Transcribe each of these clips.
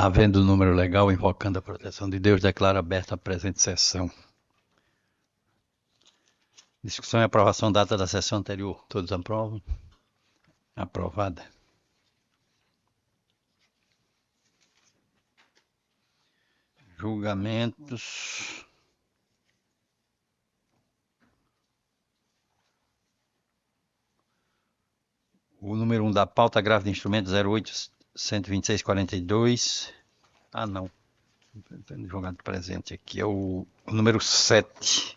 Havendo número legal invocando a proteção de Deus, declaro aberta a presente sessão. Discussão e aprovação data da sessão anterior. Todos aprovam? Aprovada. Julgamentos. O número 1 da pauta, grave de instrumento 08-126-42. Ah, não. Tendo jogado presente aqui. É o número 7.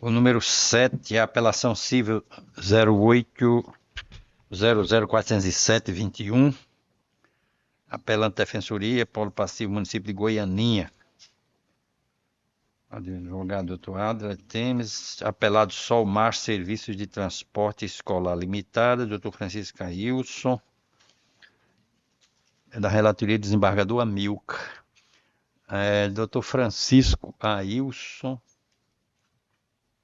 O número 7 é a apelação civil 08-00407-21. Apelante Defensoria, Polo Passivo, município de Goianinha. Advogado doutor Adler Temes, apelado Sol Mar Serviços de Transporte Escolar Limitada, doutor Francisco Ailson, é da relatoria desembargador Amilcar. Doutor Francisco Ailson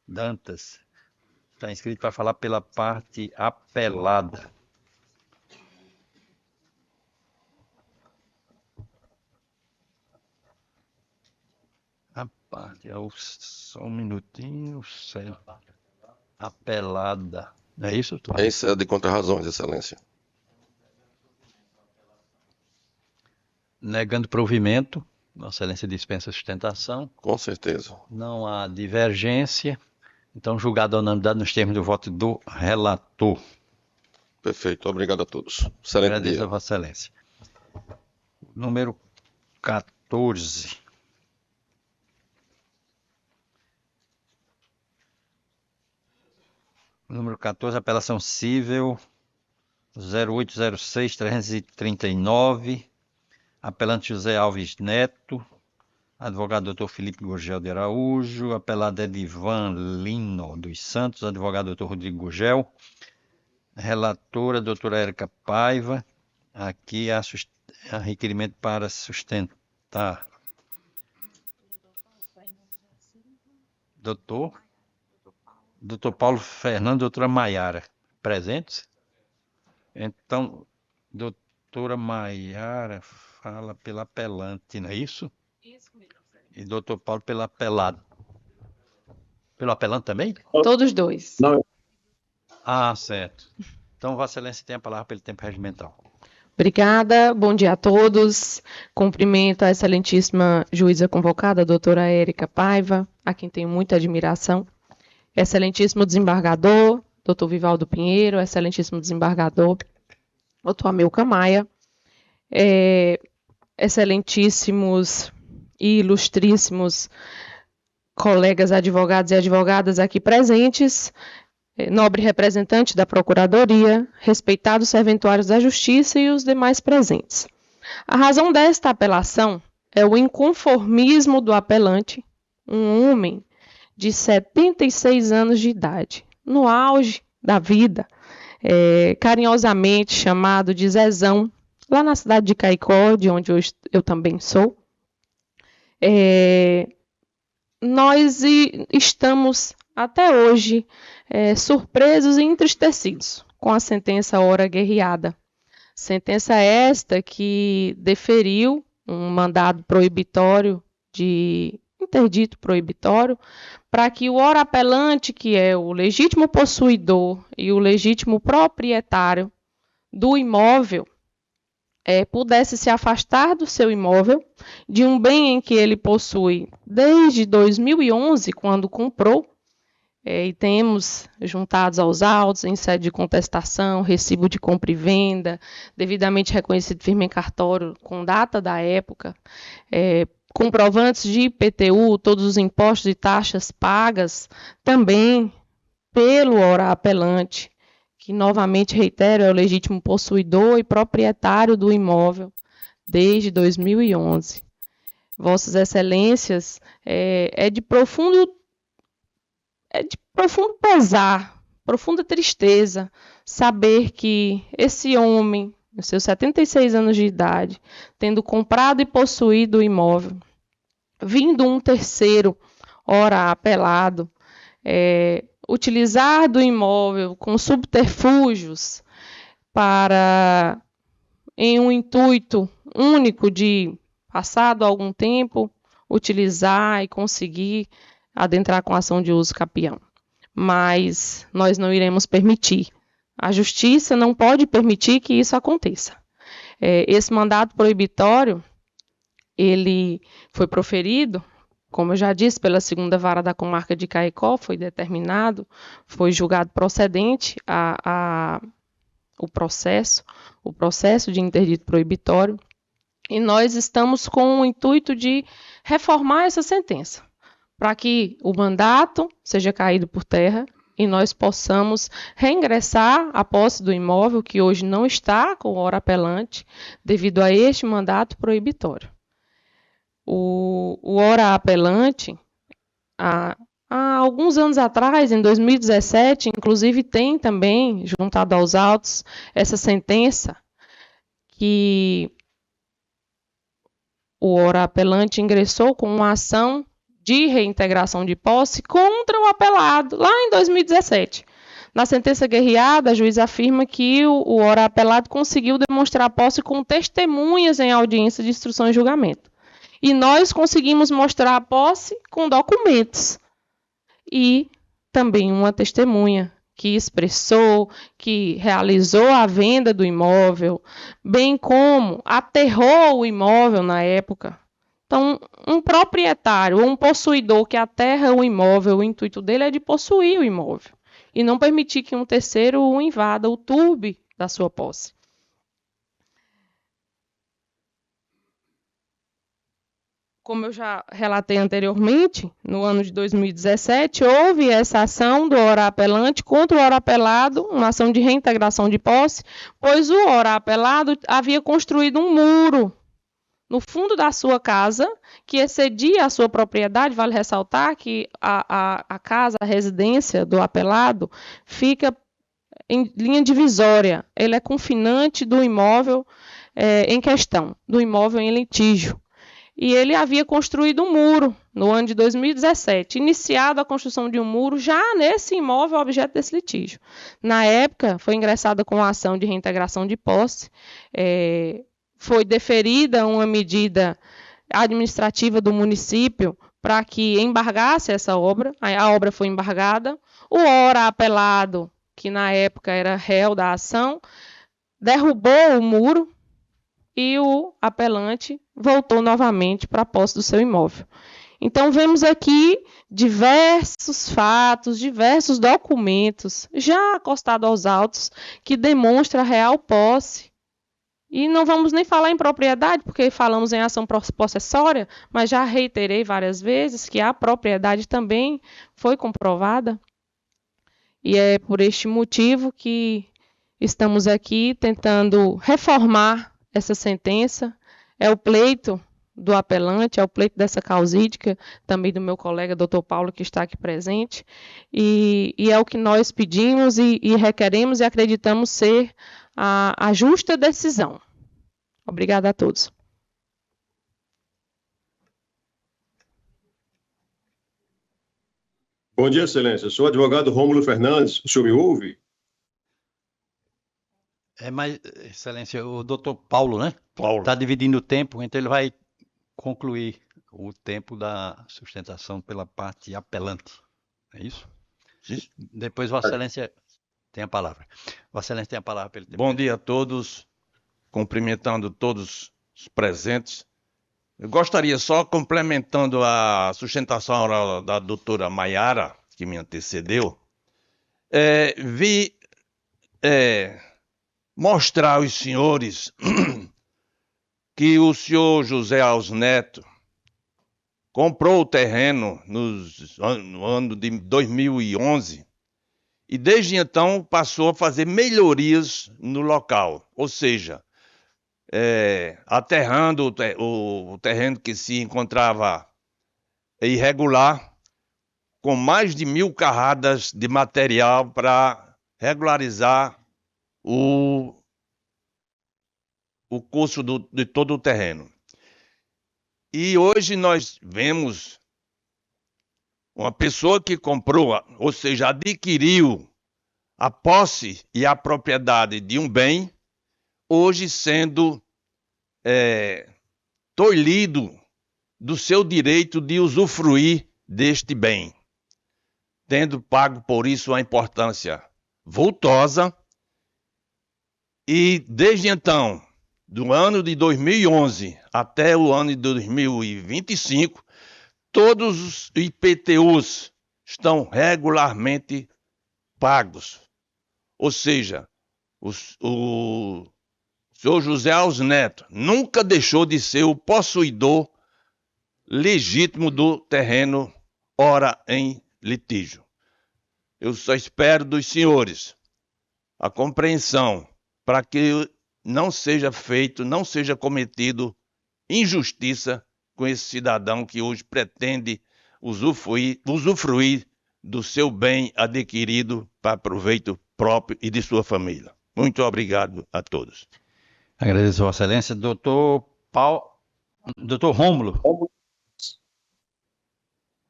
Dantas, está inscrito para falar pela parte apelada. Só um minutinho, certo. Apelada. É isso, doutor? É isso, é de contra-razões, excelência. Negando provimento, Vossa Excelência dispensa sustentação. Com certeza. Não há divergência. Então, julgado a unanimidade nos termos do voto do relator. Perfeito, obrigado a todos. Excelente Agradeço dia. a Vossa Excelência. Número 14. Número 14, apelação civil 0806-339, apelante José Alves Neto, advogado doutor Felipe Gurgel de Araújo, apelado Edivan Lino dos Santos, advogado doutor Rodrigo Gurgel, relatora doutora Érica Paiva, aqui há requerimento para sustentar. Doutor Paulo Fernando, doutora Maiara, presentes? Então, doutora Maiara fala pela apelante, não é isso? Isso mesmo. E doutor Paulo pela apelado. Pelo apelante também? Todos dois. Não. Ah, certo. Então, Vossa Excelência tem a palavra pelo tempo regimental. Obrigada, bom dia a todos. Cumprimento a excelentíssima juíza convocada, a doutora Érica Paiva, a quem tenho muita admiração. Excelentíssimo desembargador, doutor Vivaldo Pinheiro, excelentíssimo desembargador, doutor Amilcar Maia, excelentíssimos e ilustríssimos colegas advogados e advogadas aqui presentes, nobre representante da Procuradoria, respeitados serventuários da Justiça e os demais presentes. A razão desta apelação é o inconformismo do apelante, um homem de 76 anos de idade, no auge da vida, carinhosamente chamado de Zezão, lá na cidade de Caicó, de onde eu também sou. Nós estamos, até hoje, surpresos e entristecidos com a sentença ora guerreada. Sentença esta que deferiu um mandado proibitório de interdito proibitório, para que o ora apelante, que é o legítimo possuidor e o legítimo proprietário do imóvel, pudesse se afastar do seu imóvel, de um bem em que ele possui desde 2011, quando comprou, e temos juntados aos autos, em sede de contestação, recibo de compra e venda, devidamente reconhecido firme em cartório com data da época, comprovantes de IPTU, todos os impostos e taxas pagas também pelo ora apelante, que novamente reitero é o legítimo possuidor e proprietário do imóvel desde 2011. Vossas Excelências, é de profundo pesar, profunda tristeza, saber que esse homem, nos seus 76 anos de idade, tendo comprado e possuído o imóvel, vindo um terceiro, ora apelado, utilizar do imóvel com subterfúgios para, em um intuito único de, passado algum tempo, utilizar e conseguir adentrar com ação de uso capião. Mas nós não iremos permitir. A justiça não pode permitir que isso aconteça. Esse mandato proibitório, ele foi proferido, como eu já disse, pela segunda vara da comarca de Caicó, foi determinado, foi julgado procedente o processo de interdito proibitório, e nós estamos com o intuito de reformar essa sentença, para que o mandato seja caído por terra e nós possamos reingressar a posse do imóvel, que hoje não está com o hora apelante, devido a este mandato proibitório. O hora apelante, há alguns anos atrás, em 2017, inclusive tem também, juntado aos autos, essa sentença que o hora apelante ingressou com uma ação de reintegração de posse contra o apelado, lá em 2017. Na sentença guerreada, a juíza afirma que o hora apelado conseguiu demonstrar a posse com testemunhas em audiência de instrução e julgamento. E nós conseguimos mostrar a posse com documentos. E também uma testemunha que expressou, que realizou a venda do imóvel, bem como aterrou o imóvel na época. Então, um proprietário ou um possuidor que aterra o imóvel, o intuito dele é de possuir o imóvel e não permitir que um terceiro o invada, o turbe da sua posse. Como eu já relatei anteriormente, no ano de 2017, houve essa ação do hora apelante contra o hora apelado, uma ação de reintegração de posse, pois o hora apelado havia construído um muro no fundo da sua casa, que excedia a sua propriedade. Vale ressaltar que a casa, a residência do apelado, fica em linha divisória. Ele é confinante do imóvel em questão, do imóvel em litígio. E ele havia construído um muro no ano de 2017, iniciado a construção de um muro já nesse imóvel objeto desse litígio. Na época, foi ingressada com a ação de reintegração de posse, foi deferida uma medida administrativa do município para que embargasse essa obra. A obra foi embargada. O hora apelado, que na época era réu da ação, derrubou o muro e o apelante voltou novamente para a posse do seu imóvel. Então, vemos aqui diversos fatos, diversos documentos já acostados aos autos que demonstram a real posse. E não vamos nem falar em propriedade, porque falamos em ação possessória, mas já reiterei várias vezes que a propriedade também foi comprovada. E é por este motivo que estamos aqui tentando reformar essa sentença. É o pleito do apelante, é o pleito dessa causídica, também do meu colega Dr. Paulo, que está aqui presente, e é o que nós pedimos e requeremos e acreditamos ser a justa decisão. Obrigada a todos. Bom dia, Excelência. Sou o advogado Rômulo Fernandes. O senhor me ouve? Mas, Excelência, o doutor Paulo, né? Paulo. Está dividindo o tempo, então ele vai concluir o tempo da sustentação pela parte apelante. É isso? Sim. Depois, Vossa Excelência tem a palavra. Vossa Excelência tem a palavra. Pelo tempo. Bom dia a todos, cumprimentando todos os presentes. Eu gostaria só, complementando a sustentação oral da doutora Maiara, que me antecedeu, mostrar aos senhores que o senhor José Alves Neto comprou o terreno no ano de 2011 e desde então passou a fazer melhorias no local, ou seja, aterrando o terreno que se encontrava irregular, com mais de 1.000 carradas de material para regularizar o curso de todo o terreno. E hoje nós vemos Uma pessoa que comprou, ou seja, adquiriu a posse e a propriedade de um bem, hoje sendo tolhido do seu direito de usufruir deste bem, tendo pago por isso uma importância vultosa. E desde então, do ano de 2011 até o ano de 2025, todos os IPTUs estão regularmente pagos. Ou seja, o senhor José Alves Neto nunca deixou de ser o possuidor legítimo do terreno ora em litígio. Eu só espero dos senhores a compreensão para que não seja cometido injustiça com esse cidadão que hoje pretende usufruir do seu bem adquirido para proveito próprio e de sua família. Muito obrigado a todos. Agradeço, Vossa Excelência. Doutor Rômulo.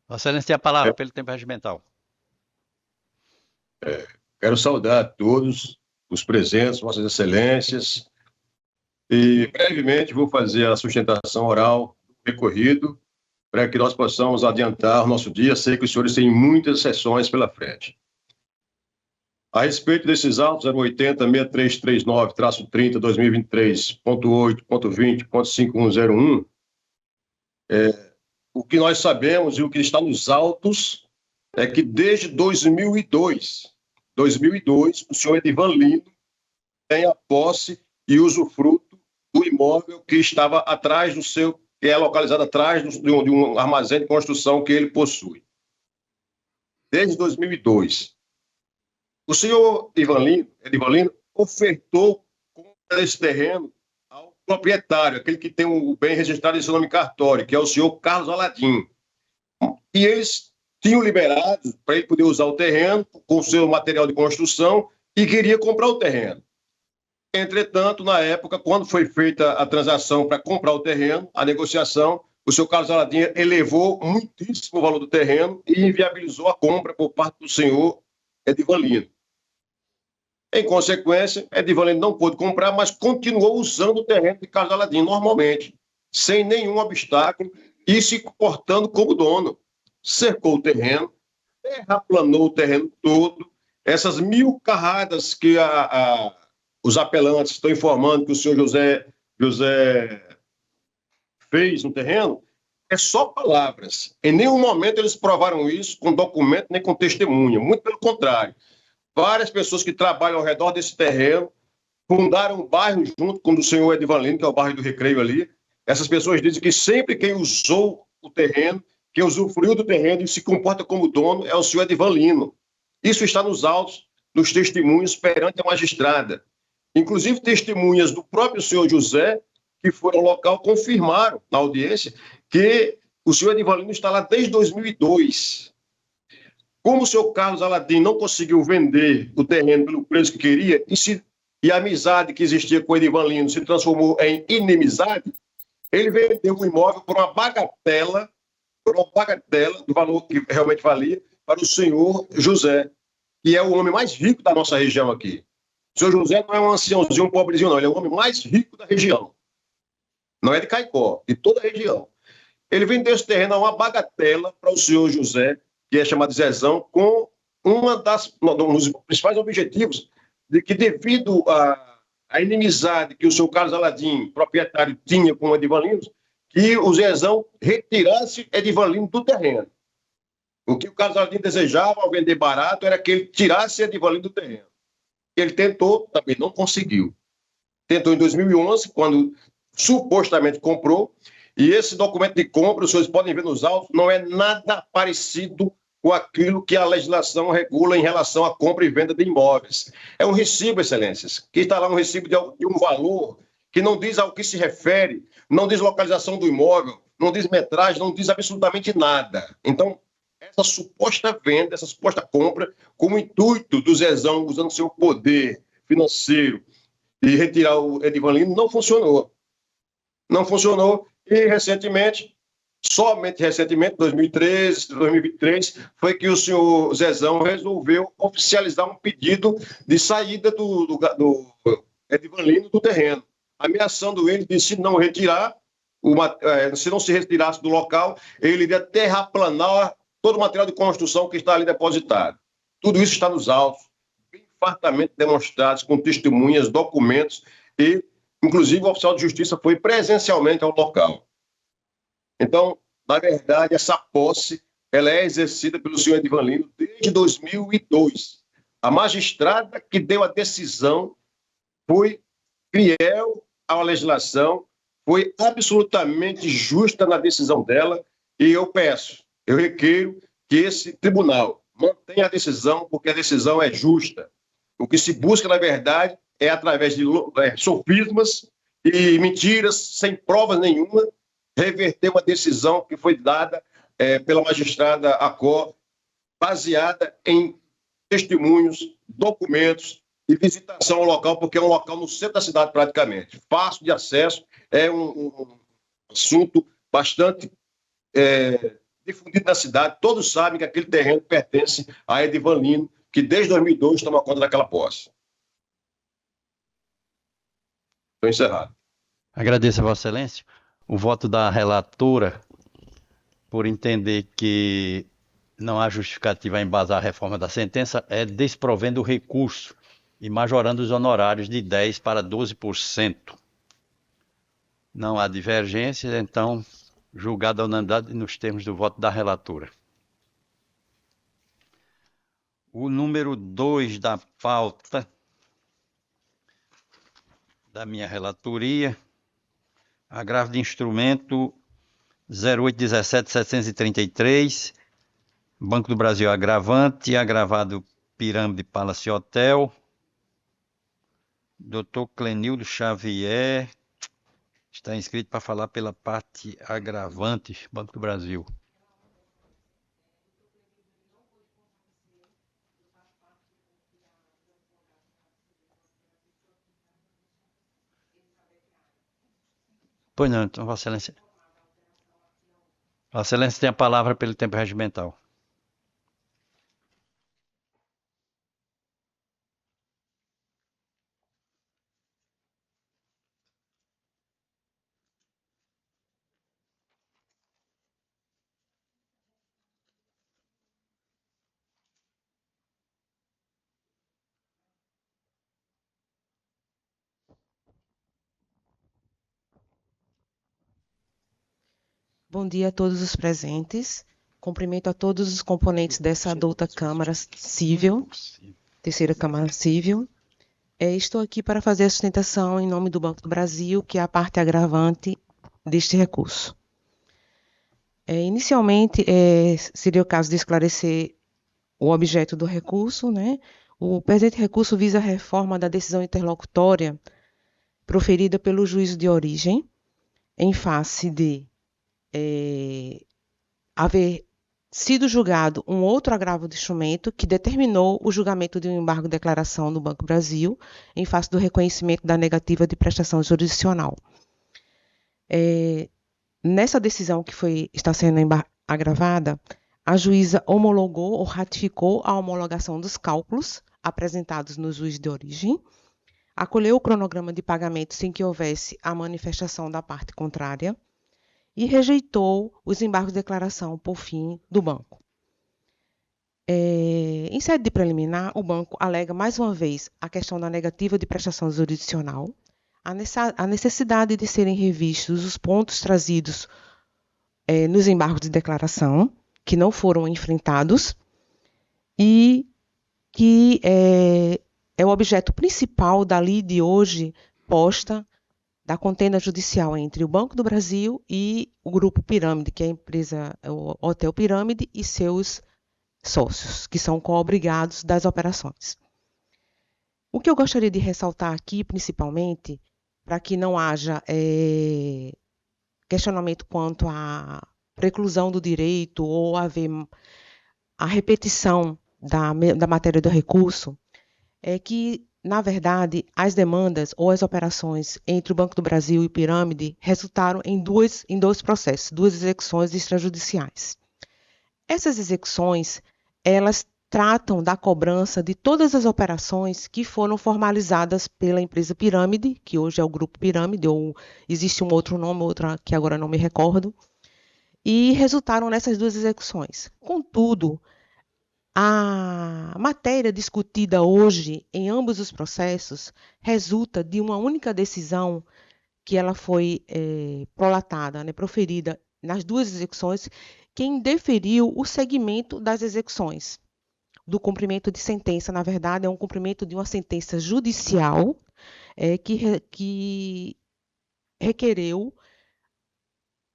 Vossa Excelência tem a palavra pelo tempo regimental. Quero saudar a todos os presentes, Vossas Excelências, e brevemente vou fazer a sustentação oral do recorrido para que nós possamos adiantar o nosso dia. Sei que os senhores têm muitas sessões pela frente. A respeito desses autos 080-6339-30-2023.8.20.5101, o que nós sabemos e o que está nos autos é que desde 2002, o senhor Edivan Lino tem a posse e usufruto do imóvel que estava atrás do seu, que é localizado atrás de um armazém de construção que ele possui. Desde 2002. O senhor Edivan Lino ofertou compra desse terreno ao proprietário, aquele que tem o bem registrado em seu nome cartório, que é o senhor Carlos Aladim. E eles tinham liberado para ele poder usar o terreno com o seu material de construção e queria comprar o terreno. Entretanto, na época, quando foi feita a transação para comprar o terreno, a negociação, o senhor Carlos Aladim elevou muitíssimo o valor do terreno e inviabilizou a compra por parte do senhor Edivan Lino. Em consequência, Edivan Lino não pôde comprar, mas continuou usando o terreno de Carlos Aladim normalmente, sem nenhum obstáculo e se comportando como dono. Cercou o terreno, terraplanou o terreno todo. Essas 1000 carradas que os apelantes estão informando que o senhor José fez no terreno, é só palavras. Em nenhum momento eles provaram isso com documento nem com testemunha. Muito pelo contrário. Várias pessoas que trabalham ao redor desse terreno fundaram um bairro junto com o do senhor Edivan Lino, que é o bairro do Recreio ali. Essas pessoas dizem que sempre quem usou o terreno, quem usufruiu do terreno e se comporta como dono é o senhor Edivan Lino. Isso está nos autos, nos testemunhos perante a magistrada. Inclusive, testemunhas do próprio senhor José, que foram ao local, confirmaram na audiência que o senhor Edivan Lino está lá desde 2002. Como o senhor Carlos Aladim não conseguiu vender o terreno pelo preço que queria e a amizade que existia com o Edivan Lino se transformou em inimizade, ele vendeu o imóvel por uma bagatela do valor que realmente valia para o senhor José, que é o homem mais rico da nossa região aqui. O senhor José não é um anciãozinho, um pobrezinho, não. Ele é o homem mais rico da região. Não é de Caicó, de toda a região. Ele vendeu esse terreno a uma bagatela para o senhor José, que é chamado de Zezão, com um dos principais objetivos de que, devido à inimizade que o senhor Carlos Aladim, proprietário, tinha com o Edivan Lino, que o Zezão retirasse Edivan Lino do terreno. O que o Carlos Aladim desejava ao vender barato era que ele tirasse Edivan Lino do terreno. Ele tentou, também não conseguiu. Tentou em 2011, quando supostamente comprou, e esse documento de compra, os senhores podem ver nos autos, não é nada parecido com aquilo que a legislação regula em relação à compra e venda de imóveis. É um recibo, excelências, que está lá um recibo de um valor que não diz ao que se refere, não diz localização do imóvel, não diz metragem, não diz absolutamente nada. Então, essa suposta venda, essa suposta compra, com o intuito do Zezão, usando seu poder financeiro e retirar o Edivan Lino, não funcionou. Não funcionou e, recentemente, Somente recentemente, 2013, 2023, foi que o senhor Zezão resolveu oficializar um pedido de saída do Edivanlino do terreno, ameaçando ele de, se não retirar, se não se retirasse do local, ele iria terraplanar todo o material de construção que está ali depositado. Tudo isso está nos autos, bem fartamente demonstrados, com testemunhas, documentos, e, inclusive, o oficial de justiça foi presencialmente ao local. Então, na verdade, essa posse ela é exercida pelo senhor Edivanlino desde 2002. A magistrada que deu a decisão foi fiel à legislação, foi absolutamente justa na decisão dela, e eu requeiro que esse tribunal mantenha a decisão, porque a decisão é justa. O que se busca, na verdade, é através de sofismas e mentiras, sem provas nenhuma, reverter uma decisão que foi dada pela magistrada Acó, baseada em testemunhos, documentos e visitação ao local, porque é um local no centro da cidade praticamente, fácil de acesso, é um assunto bastante difundido na cidade. Todos sabem que aquele terreno pertence a Edivanlino, que desde 2002 toma conta daquela posse. Estou encerrado. Agradeço a Vossa Excelência o voto da relatora por entender que não há justificativa a embasar a reforma da sentença, é desprovendo o recurso e majorando os honorários de 10% para 12%. Não há divergência, então, julgada a unanimidade nos termos do voto da relatora. O número 2 da pauta da minha relatoria, agravo de instrumento 0817-733, Banco do Brasil agravante, agravado Pirâmide Palace Hotel, Dr. Clenildo Xavier, está inscrito para falar pela parte agravante, Banco do Brasil. Pois não, então, Vossa Excelência. Vossa Excelência tem a palavra pelo tempo regimental. Bom dia a todos os presentes. Cumprimento a todos os componentes dessa adulta Câmara Civil, terceira Câmara Civil. Estou aqui para fazer a sustentação em nome do Banco do Brasil, que é a parte agravante deste recurso. Inicialmente, seria o caso de esclarecer o objeto do recurso, né? O presente recurso visa a reforma da decisão interlocutória proferida pelo juízo de origem, em face de haver sido julgado um outro agravo de instrumento que determinou o julgamento de um embargo de declaração no Banco do Brasil em face do reconhecimento da negativa de prestação jurisdicional. Nessa decisão que está sendo agravada, a juíza homologou ou ratificou a homologação dos cálculos apresentados no juízo de origem, acolheu o cronograma de pagamento sem que houvesse a manifestação da parte contrária, e rejeitou os embargos de declaração, por fim, do banco. Em sede de preliminar, o banco alega mais uma vez a questão da negativa de prestação jurisdicional, a necessidade de serem revistos os pontos trazidos nos embargos de declaração, que não foram enfrentados, e que é o objeto principal da lide hoje posta da contenda judicial entre o Banco do Brasil e o Grupo Pirâmide, que é a empresa, o Hotel Pirâmide, e seus sócios, que são co-obrigados das operações. O que eu gostaria de ressaltar aqui, principalmente, para que não haja questionamento quanto à preclusão do direito ou haver a repetição da matéria do recurso, é que na verdade, as demandas ou as operações entre o Banco do Brasil e o Pirâmide resultaram em dois processos, duas execuções extrajudiciais. Essas execuções, elas tratam da cobrança de todas as operações que foram formalizadas pela empresa Pirâmide, que hoje é o Grupo Pirâmide, ou existe um outro nome, outra que agora não me recordo, e resultaram nessas duas execuções. Contudo, a matéria discutida hoje em ambos os processos resulta de uma única decisão que ela foi prolatada, né, proferida nas duas execuções, quem deferiu o segmento das execuções. Do cumprimento de sentença, na verdade, é um cumprimento de uma sentença judicial que requereu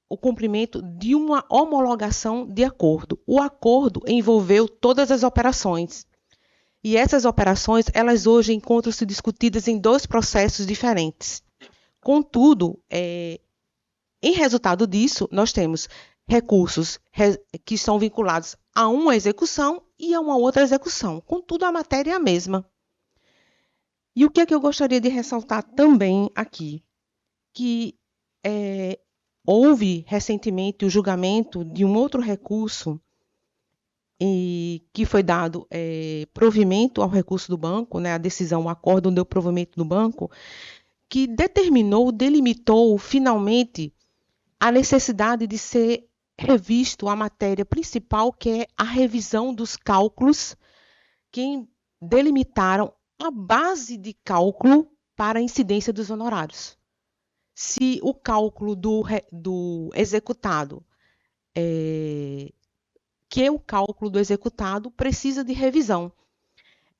o cumprimento de uma homologação de acordo. O acordo envolveu todas as operações. E essas operações, elas hoje encontram-se discutidas em dois processos diferentes. Contudo, em resultado disso, nós temos recursos que estão vinculados a uma execução e a uma outra execução. Contudo, a matéria é a mesma. E o que é que eu gostaria de ressaltar também aqui? Que houve recentemente o julgamento de um outro recurso que foi dado provimento ao recurso do banco, né, a decisão, o acórdão deu provimento do banco, que delimitou finalmente a necessidade de ser revisto a matéria principal, que é a revisão dos cálculos que delimitaram a base de cálculo para a incidência dos honorários. Se o cálculo do executado, que é o cálculo do executado, precisa de revisão.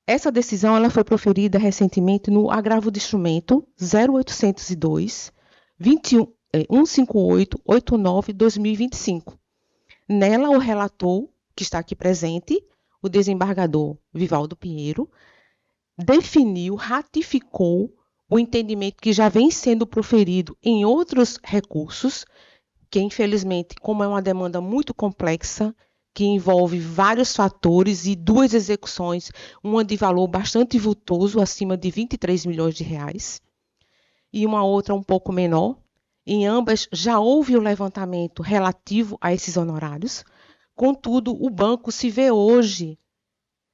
Essa decisão ela foi proferida recentemente no agravo de instrumento 0802 15889/2025. Nela, o relator, que está aqui presente, o desembargador Vivaldo Pinheiro, definiu, ratificou o entendimento que já vem sendo proferido em outros recursos, que infelizmente, como é uma demanda muito complexa, que envolve vários fatores e duas execuções, uma de valor bastante vultoso, acima de 23 milhões de reais, e uma outra um pouco menor. Em ambas já houve o levantamento relativo a esses honorários, contudo, o banco se vê hoje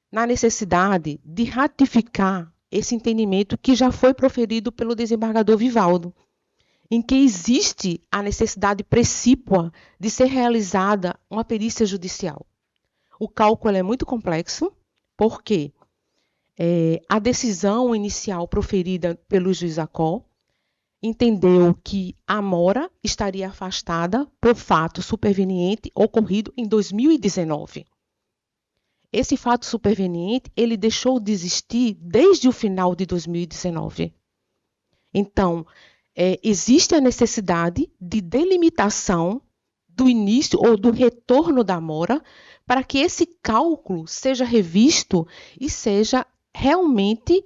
na necessidade de ratificar esse entendimento que já foi proferido pelo desembargador Vivaldo, em que existe a necessidade precípua de ser realizada uma perícia judicial. O cálculo é muito complexo, porque a decisão inicial proferida pelo juiz Acó entendeu que a mora estaria afastada por fato superveniente ocorrido em 2019. Esse fato superveniente, ele deixou de existir desde o final de 2019. Então, existe a necessidade de delimitação do início ou do retorno da mora para que esse cálculo seja revisto e seja realmente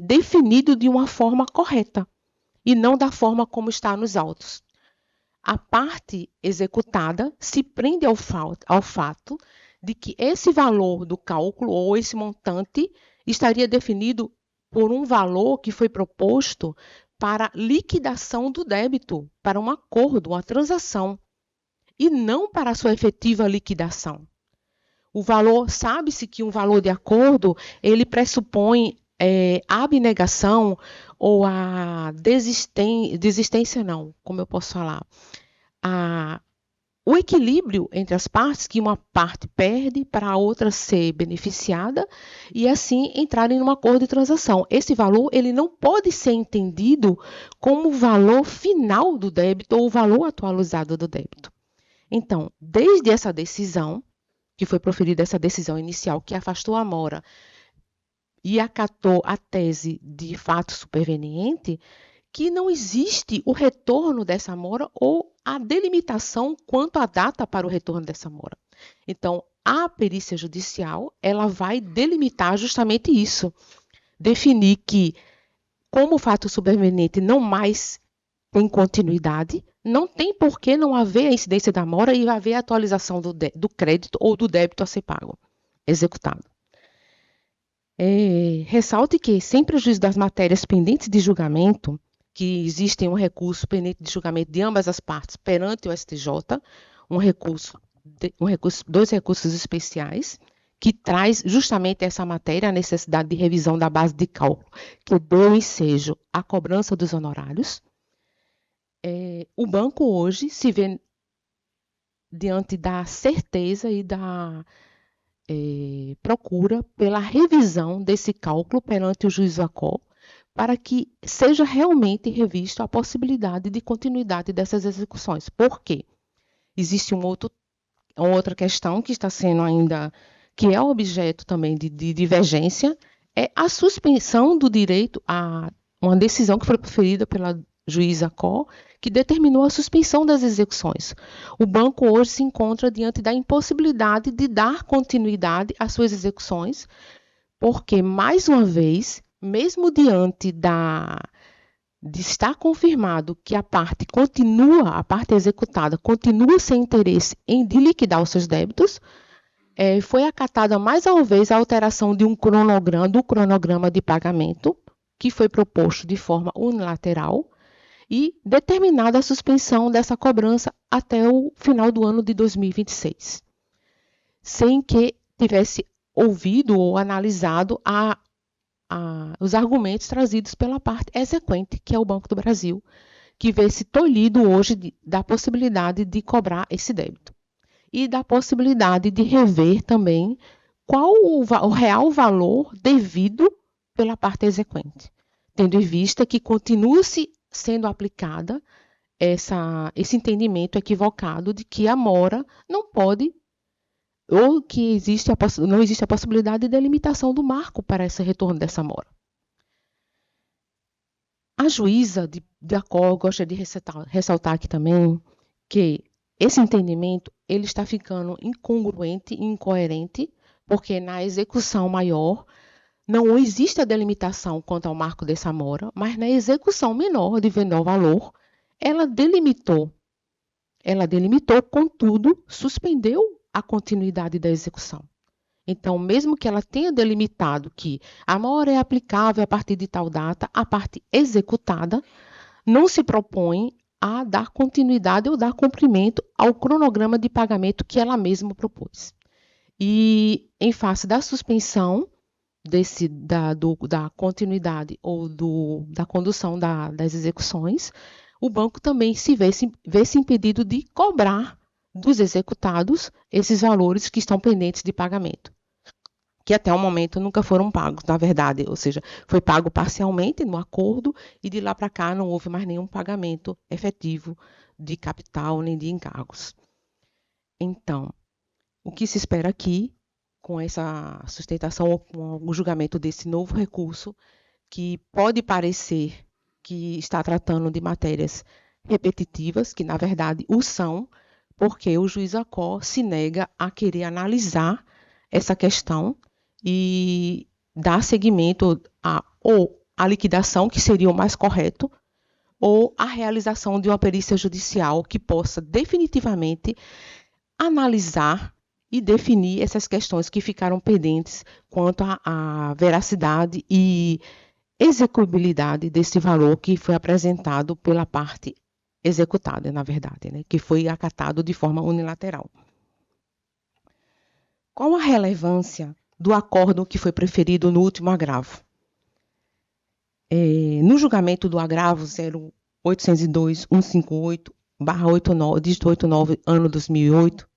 definido de uma forma correta e não da forma como está nos autos. A parte executada se prende ao fato de que esse valor do cálculo ou esse montante estaria definido por um valor que foi proposto para liquidação do débito, para um acordo, uma transação, e não para a sua efetiva liquidação. O valor, sabe-se que um valor de acordo, ele pressupõe a abnegação ou a desistência não, como eu posso falar, o equilíbrio entre as partes, que uma parte perde para a outra ser beneficiada e assim entrarem num acordo de transação. Esse valor ele não pode ser entendido como o valor final do débito ou o valor atualizado do débito. Então, desde essa decisão, que foi proferida essa decisão inicial que afastou a mora e acatou a tese de fato superveniente, que não existe o retorno dessa mora ou a delimitação quanto à data para o retorno dessa mora. Então, a perícia judicial, ela vai delimitar justamente isso, definir que, como o fato superveniente não mais tem continuidade, não tem por que não haver a incidência da mora e haver a atualização do crédito ou do débito a ser pago, executado. Ressalte que, sem prejuízo das matérias pendentes de julgamento, que existem um recurso pendente de julgamento de ambas as partes perante o STJ, dois recursos especiais, que traz justamente essa matéria, a necessidade de revisão da base de cálculo, que deu ensejo à cobrança dos honorários. O banco hoje se vê diante da certeza e da procura pela revisão desse cálculo perante o juiz ACO, para que seja realmente revisto a possibilidade de continuidade dessas execuções. Por quê? Existe uma outra questão que está sendo ainda, que é objeto também de divergência, é a suspensão do direito a uma decisão que foi proferida pela juíza ACO, que determinou a suspensão das execuções. O banco hoje se encontra diante da impossibilidade de dar continuidade às suas execuções, porque, mais uma vez, mesmo diante de estar confirmado que a parte executada continua sem interesse de liquidar os seus débitos, foi acatada mais uma vez a alteração do cronograma de pagamento, que foi proposto de forma unilateral, e determinada a suspensão dessa cobrança até o final do ano de 2026, sem que tivesse ouvido ou analisado os argumentos trazidos pela parte exequente, que é o Banco do Brasil, que vê-se tolhido hoje da possibilidade de cobrar esse débito e da possibilidade de rever também qual o real valor devido pela parte exequente, tendo em vista que continua-se sendo aplicada esse entendimento equivocado de que a mora não pode, ou que não existe a possibilidade de delimitação do marco para esse retorno dessa mora. A juíza de ACO gosta de ressaltar aqui também que esse entendimento ele está ficando incongruente e incoerente, porque na execução maior não existe a delimitação quanto ao marco dessa mora, mas na execução menor, de menor valor, ela delimitou, contudo, suspendeu a continuidade da execução. Então, mesmo que ela tenha delimitado que a mora é aplicável a partir de tal data, a parte executada não se propõe a dar continuidade ou dar cumprimento ao cronograma de pagamento que ela mesma propôs. E, em face da suspensão da continuidade ou da condução das execuções, o banco também vê-se impedido de cobrar dos executados esses valores que estão pendentes de pagamento, que até o momento nunca foram pagos, na verdade, ou seja, foi pago parcialmente no acordo e de lá para cá não houve mais nenhum pagamento efetivo de capital nem de encargos. Então, o que se espera aqui, com essa sustentação ou com o julgamento desse novo recurso, que pode parecer que está tratando de matérias repetitivas, que na verdade o são, porque o juiz ACO se nega a querer analisar essa questão e dar seguimento ou à liquidação, que seria o mais correto, ou à realização de uma perícia judicial que possa definitivamente analisar e definir essas questões que ficaram pendentes quanto à veracidade e execuibilidade desse valor que foi apresentado pela parte executada, na verdade, né, que foi acatado de forma unilateral. Qual a relevância do acórdão que foi preferido no último agravo? No julgamento do agravo 0802.158/89, dígito 89, ano 2008,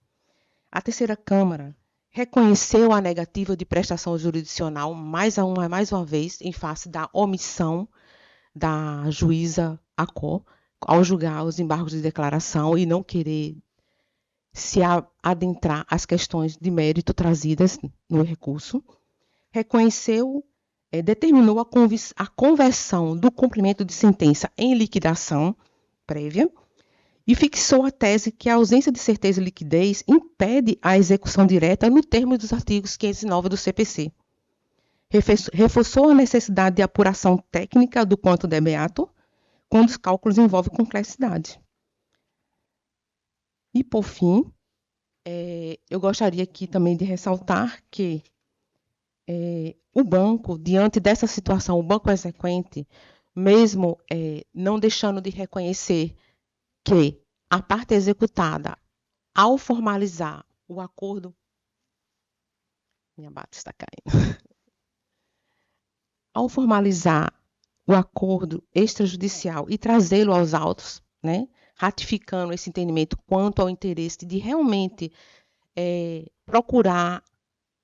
a terceira Câmara reconheceu a negativa de prestação jurisdicional mais uma vez em face da omissão da juíza ACO ao julgar os embargos de declaração e não querer se adentrar às questões de mérito trazidas no recurso. Determinou a conversão do cumprimento de sentença em liquidação prévia e fixou a tese que a ausência de certeza e liquidez impede a execução direta no termo dos artigos 509 do CPC. Reforçou a necessidade de apuração técnica do quanto debeato, quando os cálculos envolvem complexidade. E, por fim, eu gostaria aqui também de ressaltar que o banco, diante dessa situação, o banco exequente, mesmo não deixando de reconhecer que a parte executada, ao formalizar o acordo... Minha bata está caindo. Ao formalizar o acordo extrajudicial e trazê-lo aos autos, né, ratificando esse entendimento quanto ao interesse de realmente procurar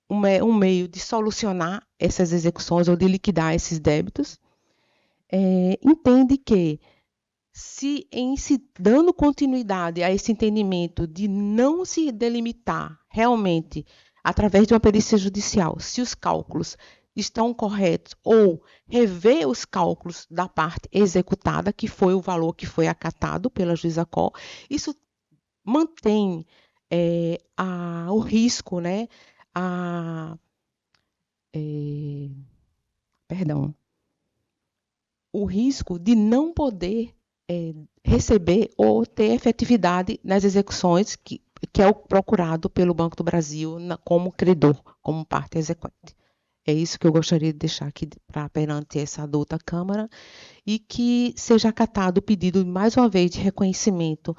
um meio de solucionar essas execuções ou de liquidar esses débitos, entende que, em se dando continuidade a esse entendimento de não se delimitar realmente através de uma perícia judicial, se os cálculos estão corretos, ou rever os cálculos da parte executada, que foi o valor que foi acatado pela juíza Col, isso mantém o risco, né, o risco de não poder receber ou ter efetividade nas execuções que é o procurado pelo Banco do Brasil como credor, como parte exequente. É isso que eu gostaria de deixar aqui perante essa adulta Câmara, e que seja acatado o pedido, mais uma vez, de reconhecimento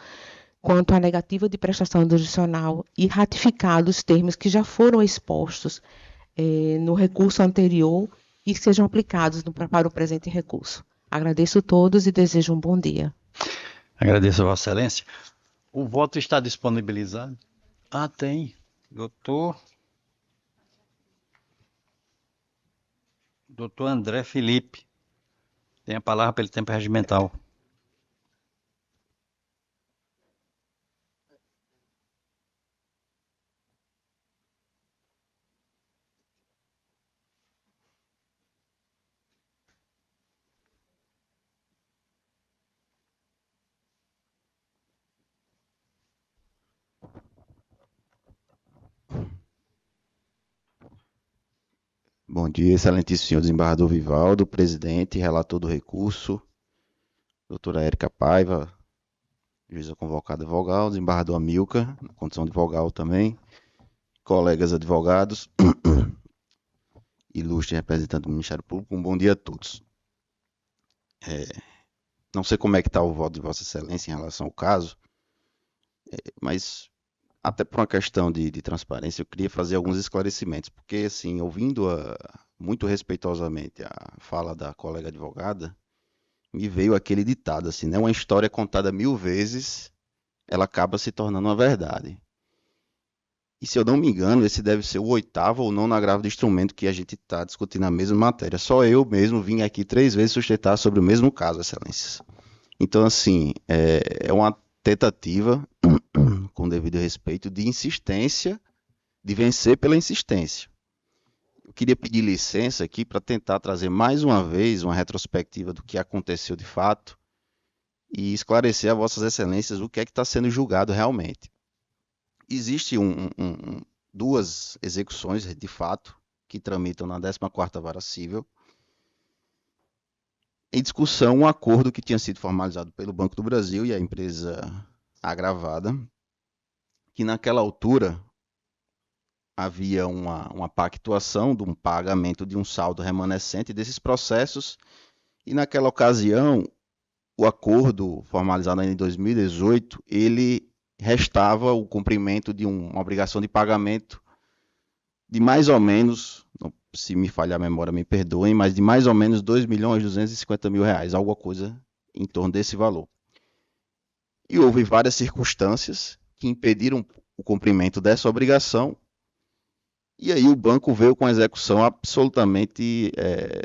quanto à negativa de prestação jurisdicional e ratificados os termos que já foram expostos no recurso anterior e que sejam aplicados para o presente recurso. Agradeço a todos e desejo um bom dia. Agradeço a Vossa Excelência. O voto está disponibilizado? Tem. Doutor André Felipe. Tem a palavra pelo tempo regimental. Bom dia, excelentíssimo senhor desembargador Vivaldo, presidente e relator do recurso, doutora Érica Paiva, juíza convocada vogal, desembargador Amilcar, na condição de vogal também, colegas advogados, ilustre representante do Ministério Público, um bom dia a todos. Não sei como é que está o voto de Vossa Excelência em relação ao caso, mas até por uma questão de transparência, eu queria fazer alguns esclarecimentos, porque, assim, ouvindo muito respeitosamente a fala da colega advogada, me veio aquele ditado, assim, né? Uma história contada 1000 vezes, ela acaba se tornando uma verdade. E, se eu não me engano, esse deve ser o 8º ou 9º agravo de instrumento que a gente está discutindo a mesma matéria. Só eu mesmo vim aqui 3 vezes sustentar sobre o mesmo caso, excelências. Então, assim, é uma tentativa, com devido respeito, de insistência, de vencer pela insistência. Eu queria pedir licença aqui para tentar trazer mais uma vez uma retrospectiva do que aconteceu de fato e esclarecer a Vossas Excelências o que é que está sendo julgado realmente. Existe 2 execuções, de fato, que tramitam na 14ª Vara Civil. Em discussão, um acordo que tinha sido formalizado pelo Banco do Brasil e a empresa agravada, que naquela altura havia uma pactuação de um pagamento de um saldo remanescente desses processos, e naquela ocasião, o acordo formalizado ainda em 2018, ele restava o cumprimento de uma obrigação de pagamento de mais ou menos, se me falhar a memória, me perdoem, mas de mais ou menos R$2.250.000, alguma coisa em torno desse valor. E houve várias circunstâncias que impediram o cumprimento dessa obrigação, e aí o banco veio com a execução absolutamente,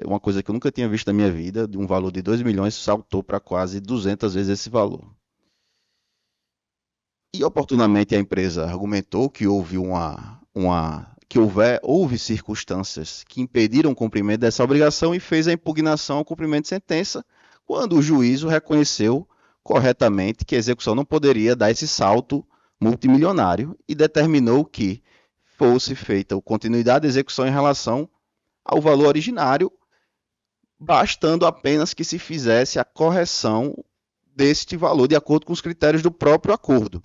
uma coisa que eu nunca tinha visto na minha vida, de um valor de 2 milhões, saltou para quase 200 vezes esse valor. E oportunamente a empresa argumentou que houve houve circunstâncias que impediram o cumprimento dessa obrigação e fez a impugnação ao cumprimento de sentença, quando o juízo reconheceu corretamente que a execução não poderia dar esse salto multimilionário e determinou que fosse feita a continuidade da execução em relação ao valor originário, bastando apenas que se fizesse a correção deste valor de acordo com os critérios do próprio acordo.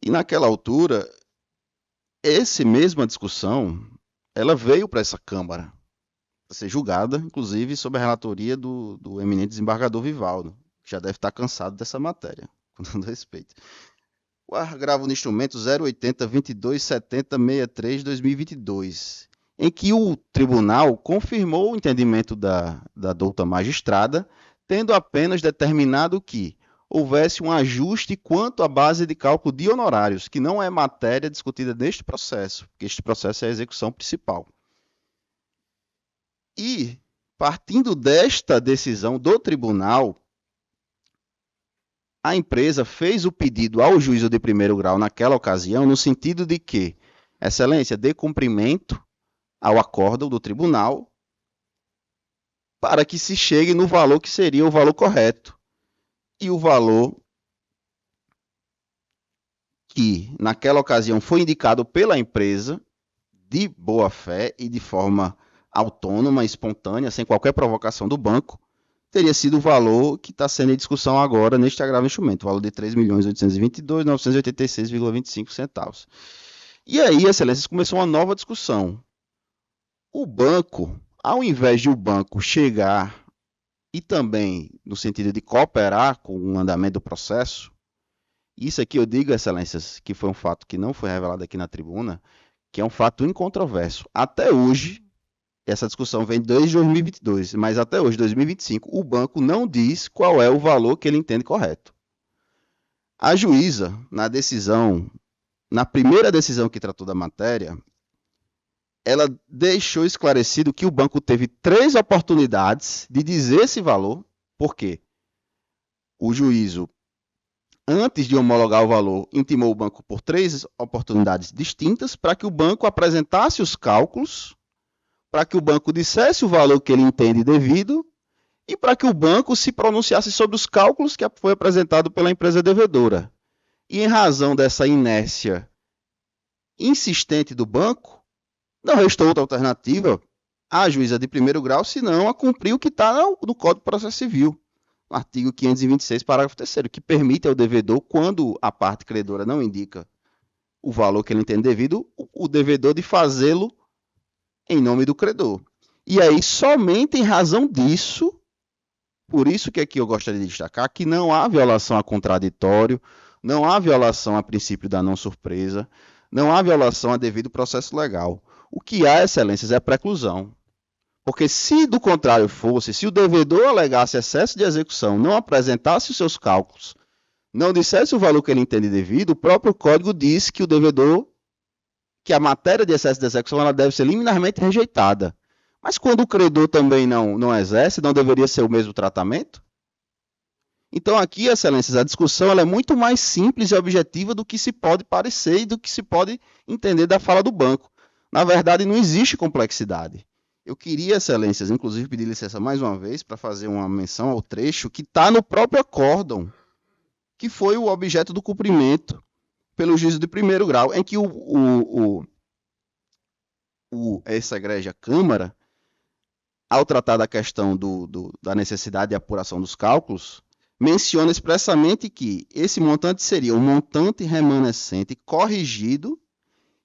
E naquela altura, essa mesma discussão, ela veio para essa Câmara, para ser julgada, inclusive, sob a relatoria do eminente desembargador Vivaldo, que já deve estar cansado dessa matéria, com todo respeito. O agravo no instrumento 080-2270-63-2022, em que o tribunal confirmou o entendimento da douta magistrada, tendo apenas determinado que houvesse um ajuste quanto à base de cálculo de honorários, que não é matéria discutida neste processo, porque este processo é a execução principal. E, partindo desta decisão do tribunal, a empresa fez o pedido ao juízo de primeiro grau naquela ocasião, no sentido de que, Excelência, dê cumprimento ao acórdão do tribunal para que se chegue no valor que seria o valor correto. E o valor que, naquela ocasião, foi indicado pela empresa, de boa fé e de forma autônoma, espontânea, sem qualquer provocação do banco, teria sido o valor que está sendo em discussão agora neste agravo instrumento, o valor de R$ 3.822.986,25. E aí, Excelências, começou uma nova discussão. O banco, ao invés de o banco chegar e também no sentido de cooperar com o andamento do processo, isso aqui eu digo, Excelências, que foi um fato que não foi revelado aqui na tribuna, que é um fato incontroverso. Até hoje, essa discussão vem desde 2022, mas até hoje, 2025, o banco não diz qual é o valor que ele entende correto. A juíza, na primeira decisão que tratou da matéria, ela deixou esclarecido que o banco teve 3 oportunidades de dizer esse valor, porque o juízo, antes de homologar o valor, intimou o banco por 3 oportunidades distintas para que o banco apresentasse os cálculos, para que o banco dissesse o valor que ele entende devido e para que o banco se pronunciasse sobre os cálculos que foi apresentado pela empresa devedora. E em razão dessa inércia insistente do banco, não restou outra alternativa à juíza de primeiro grau, senão a cumprir o que está no Código de Processo Civil, no artigo 526, parágrafo 3º, que permite ao devedor, quando a parte credora não indica o valor que ele entende devido, o devedor de fazê-lo em nome do credor. E aí, somente em razão disso, por isso que aqui eu gostaria de destacar que não há violação a contraditório, não há violação a princípio da não surpresa, não há violação a devido processo legal. O que há, Excelências, é preclusão. Porque se do contrário fosse, se o devedor alegasse excesso de execução, não apresentasse os seus cálculos, não dissesse o valor que ele entende devido, o próprio código diz que o devedor, que a matéria de excesso de execução ela deve ser liminarmente rejeitada. Mas quando o credor também não exerce, não deveria ser o mesmo tratamento? Então aqui, Excelências, a discussão ela é muito mais simples e objetiva do que se pode parecer e do que se pode entender da fala do banco. Na verdade, não existe complexidade. Eu queria, Excelências, inclusive pedir licença mais uma vez para fazer uma menção ao trecho que está no próprio acórdão, que foi o objeto do cumprimento pelo juízo de primeiro grau, em que essa egrégia Câmara, ao tratar da questão da necessidade de apuração dos cálculos, menciona expressamente que esse montante seria um montante remanescente corrigido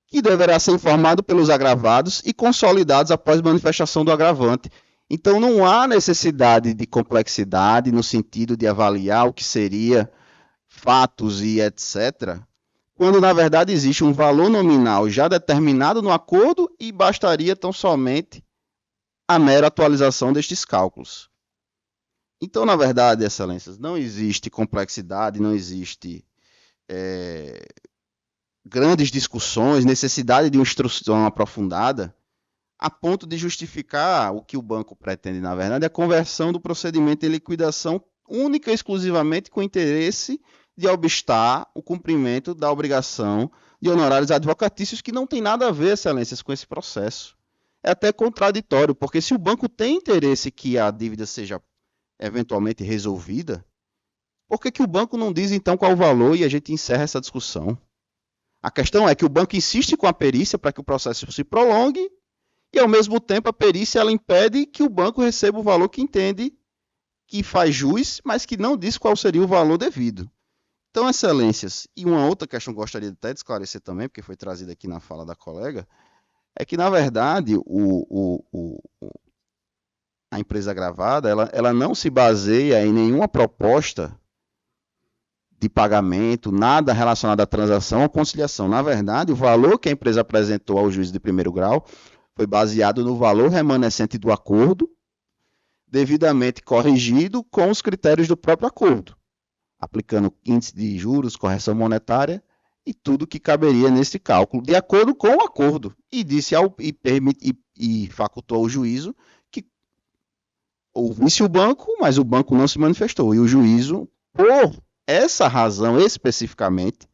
que deverá ser informado pelos agravados e consolidados após manifestação do agravante. Então, não há necessidade de complexidade no sentido de avaliar o que seria fatos e etc., quando, na verdade, existe um valor nominal já determinado no acordo e bastaria tão somente a mera atualização destes cálculos. Então, na verdade, Excelências, não existe complexidade, não existe grandes discussões, necessidade de uma instrução aprofundada, a ponto de justificar o que o banco pretende, na verdade, a conversão do procedimento em liquidação única e exclusivamente com interesse de obstar o cumprimento da obrigação de honorários advocatícios, que não tem nada a ver, Excelências, com esse processo. É até contraditório, porque se o banco tem interesse que a dívida seja eventualmente resolvida, por que o banco não diz então qual o valor e a gente encerra essa discussão? A questão é que o banco insiste com a perícia para que o processo se prolongue e, ao mesmo tempo, a perícia ela impede que o banco receba o valor que entende que faz jus, mas que não diz qual seria o valor devido. Então, excelências, e uma outra questão que eu gostaria até de esclarecer também, porque foi trazida aqui na fala da colega, é que, na verdade, a empresa gravada, ela não se baseia em nenhuma proposta de pagamento, nada relacionado à transação ou conciliação. Na verdade, o valor que a empresa apresentou ao juiz de primeiro grau foi baseado no valor remanescente do acordo, devidamente corrigido com os critérios do próprio acordo, aplicando índice de juros, correção monetária e tudo que caberia nesse cálculo, de acordo com o acordo. E facultou ao juízo que ouvisse o banco, mas o banco não se manifestou. E o juízo, por essa razão especificamente,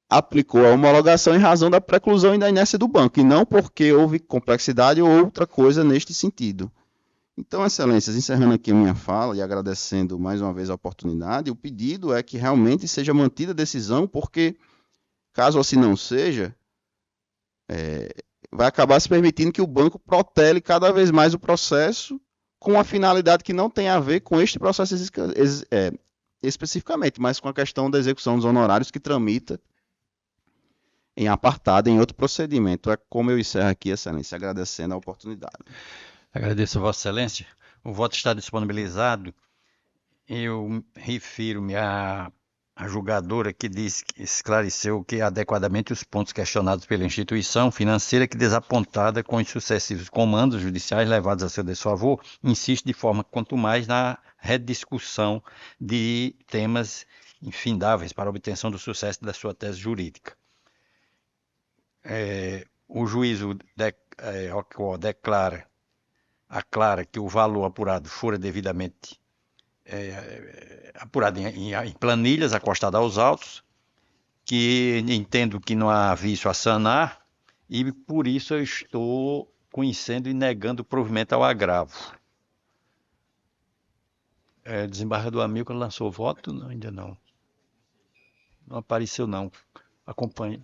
aplicou a homologação em razão da preclusão e da inércia do banco, e não porque houve complexidade ou outra coisa neste sentido. Então, excelências, encerrando aqui a minha fala e agradecendo mais uma vez a oportunidade, o pedido é que realmente seja mantida a decisão, porque, caso assim não seja, vai acabar se permitindo que o banco protele cada vez mais o processo com uma finalidade que não tem a ver com este processo especificamente, mas com a questão da execução dos honorários que tramita em apartado em outro procedimento. É como eu encerro aqui, excelência, agradecendo a oportunidade. Agradeço a Vossa Excelência. O voto está disponibilizado. Eu refiro-me à julgadora que esclareceu que adequadamente os pontos questionados pela instituição financeira que, desapontada com os sucessivos comandos judiciais levados a seu desfavor, insiste de forma quanto mais na rediscussão de temas infindáveis para a obtenção do sucesso da sua tese jurídica. O juízo aclara que o valor apurado fora devidamente apurado em planilhas, acostado aos autos, que entendo que não há vício a sanar, e por isso eu estou conhecendo e negando o provimento ao agravo. Desembargador Amilcar lançou o voto? Não, ainda não. Não apareceu, não. Acompanhe.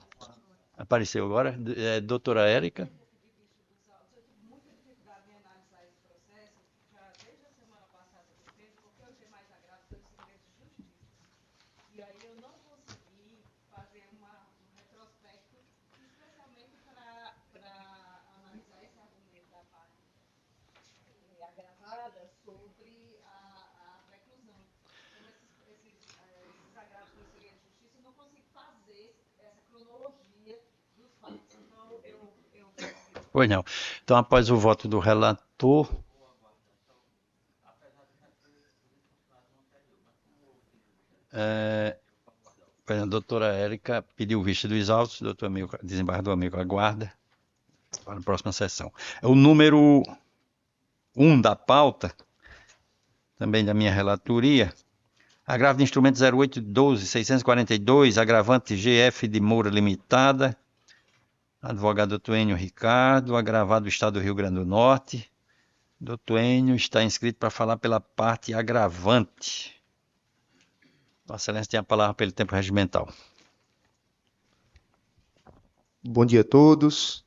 Apareceu agora. Doutora Érica. Pois não. Então, após o voto do relator... a doutora Érica pediu vista dos autos, desembargador Amilcar aguarda para a próxima sessão. O número 1 da pauta, também da minha relatoria, agravo de instrumento 0812-642, agravante GF de Moura Limitada, advogado doutor Enio Ricardo, agravado do Estado do Rio Grande do Norte. Doutor Enio está inscrito para falar pela parte agravante. Vossa Excelência tem a palavra pelo tempo regimental. Bom dia a todos.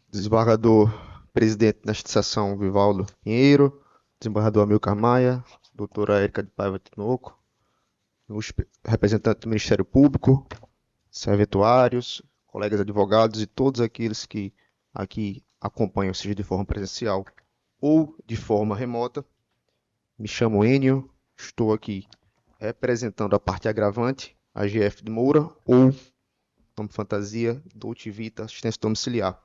Desembargador presidente desta sessão, Vivaldo Pinheiro, desembargador Amilcar Maia, doutora Érica de Paiva Tinoco, representante do Ministério Público, serventuários, colegas advogados e todos aqueles que aqui acompanham, seja de forma presencial ou de forma remota. Me chamo Enio, estou aqui representando a parte agravante, a GF de Moura, ou, nome fantasia, Dolce Vita, assistência domiciliar.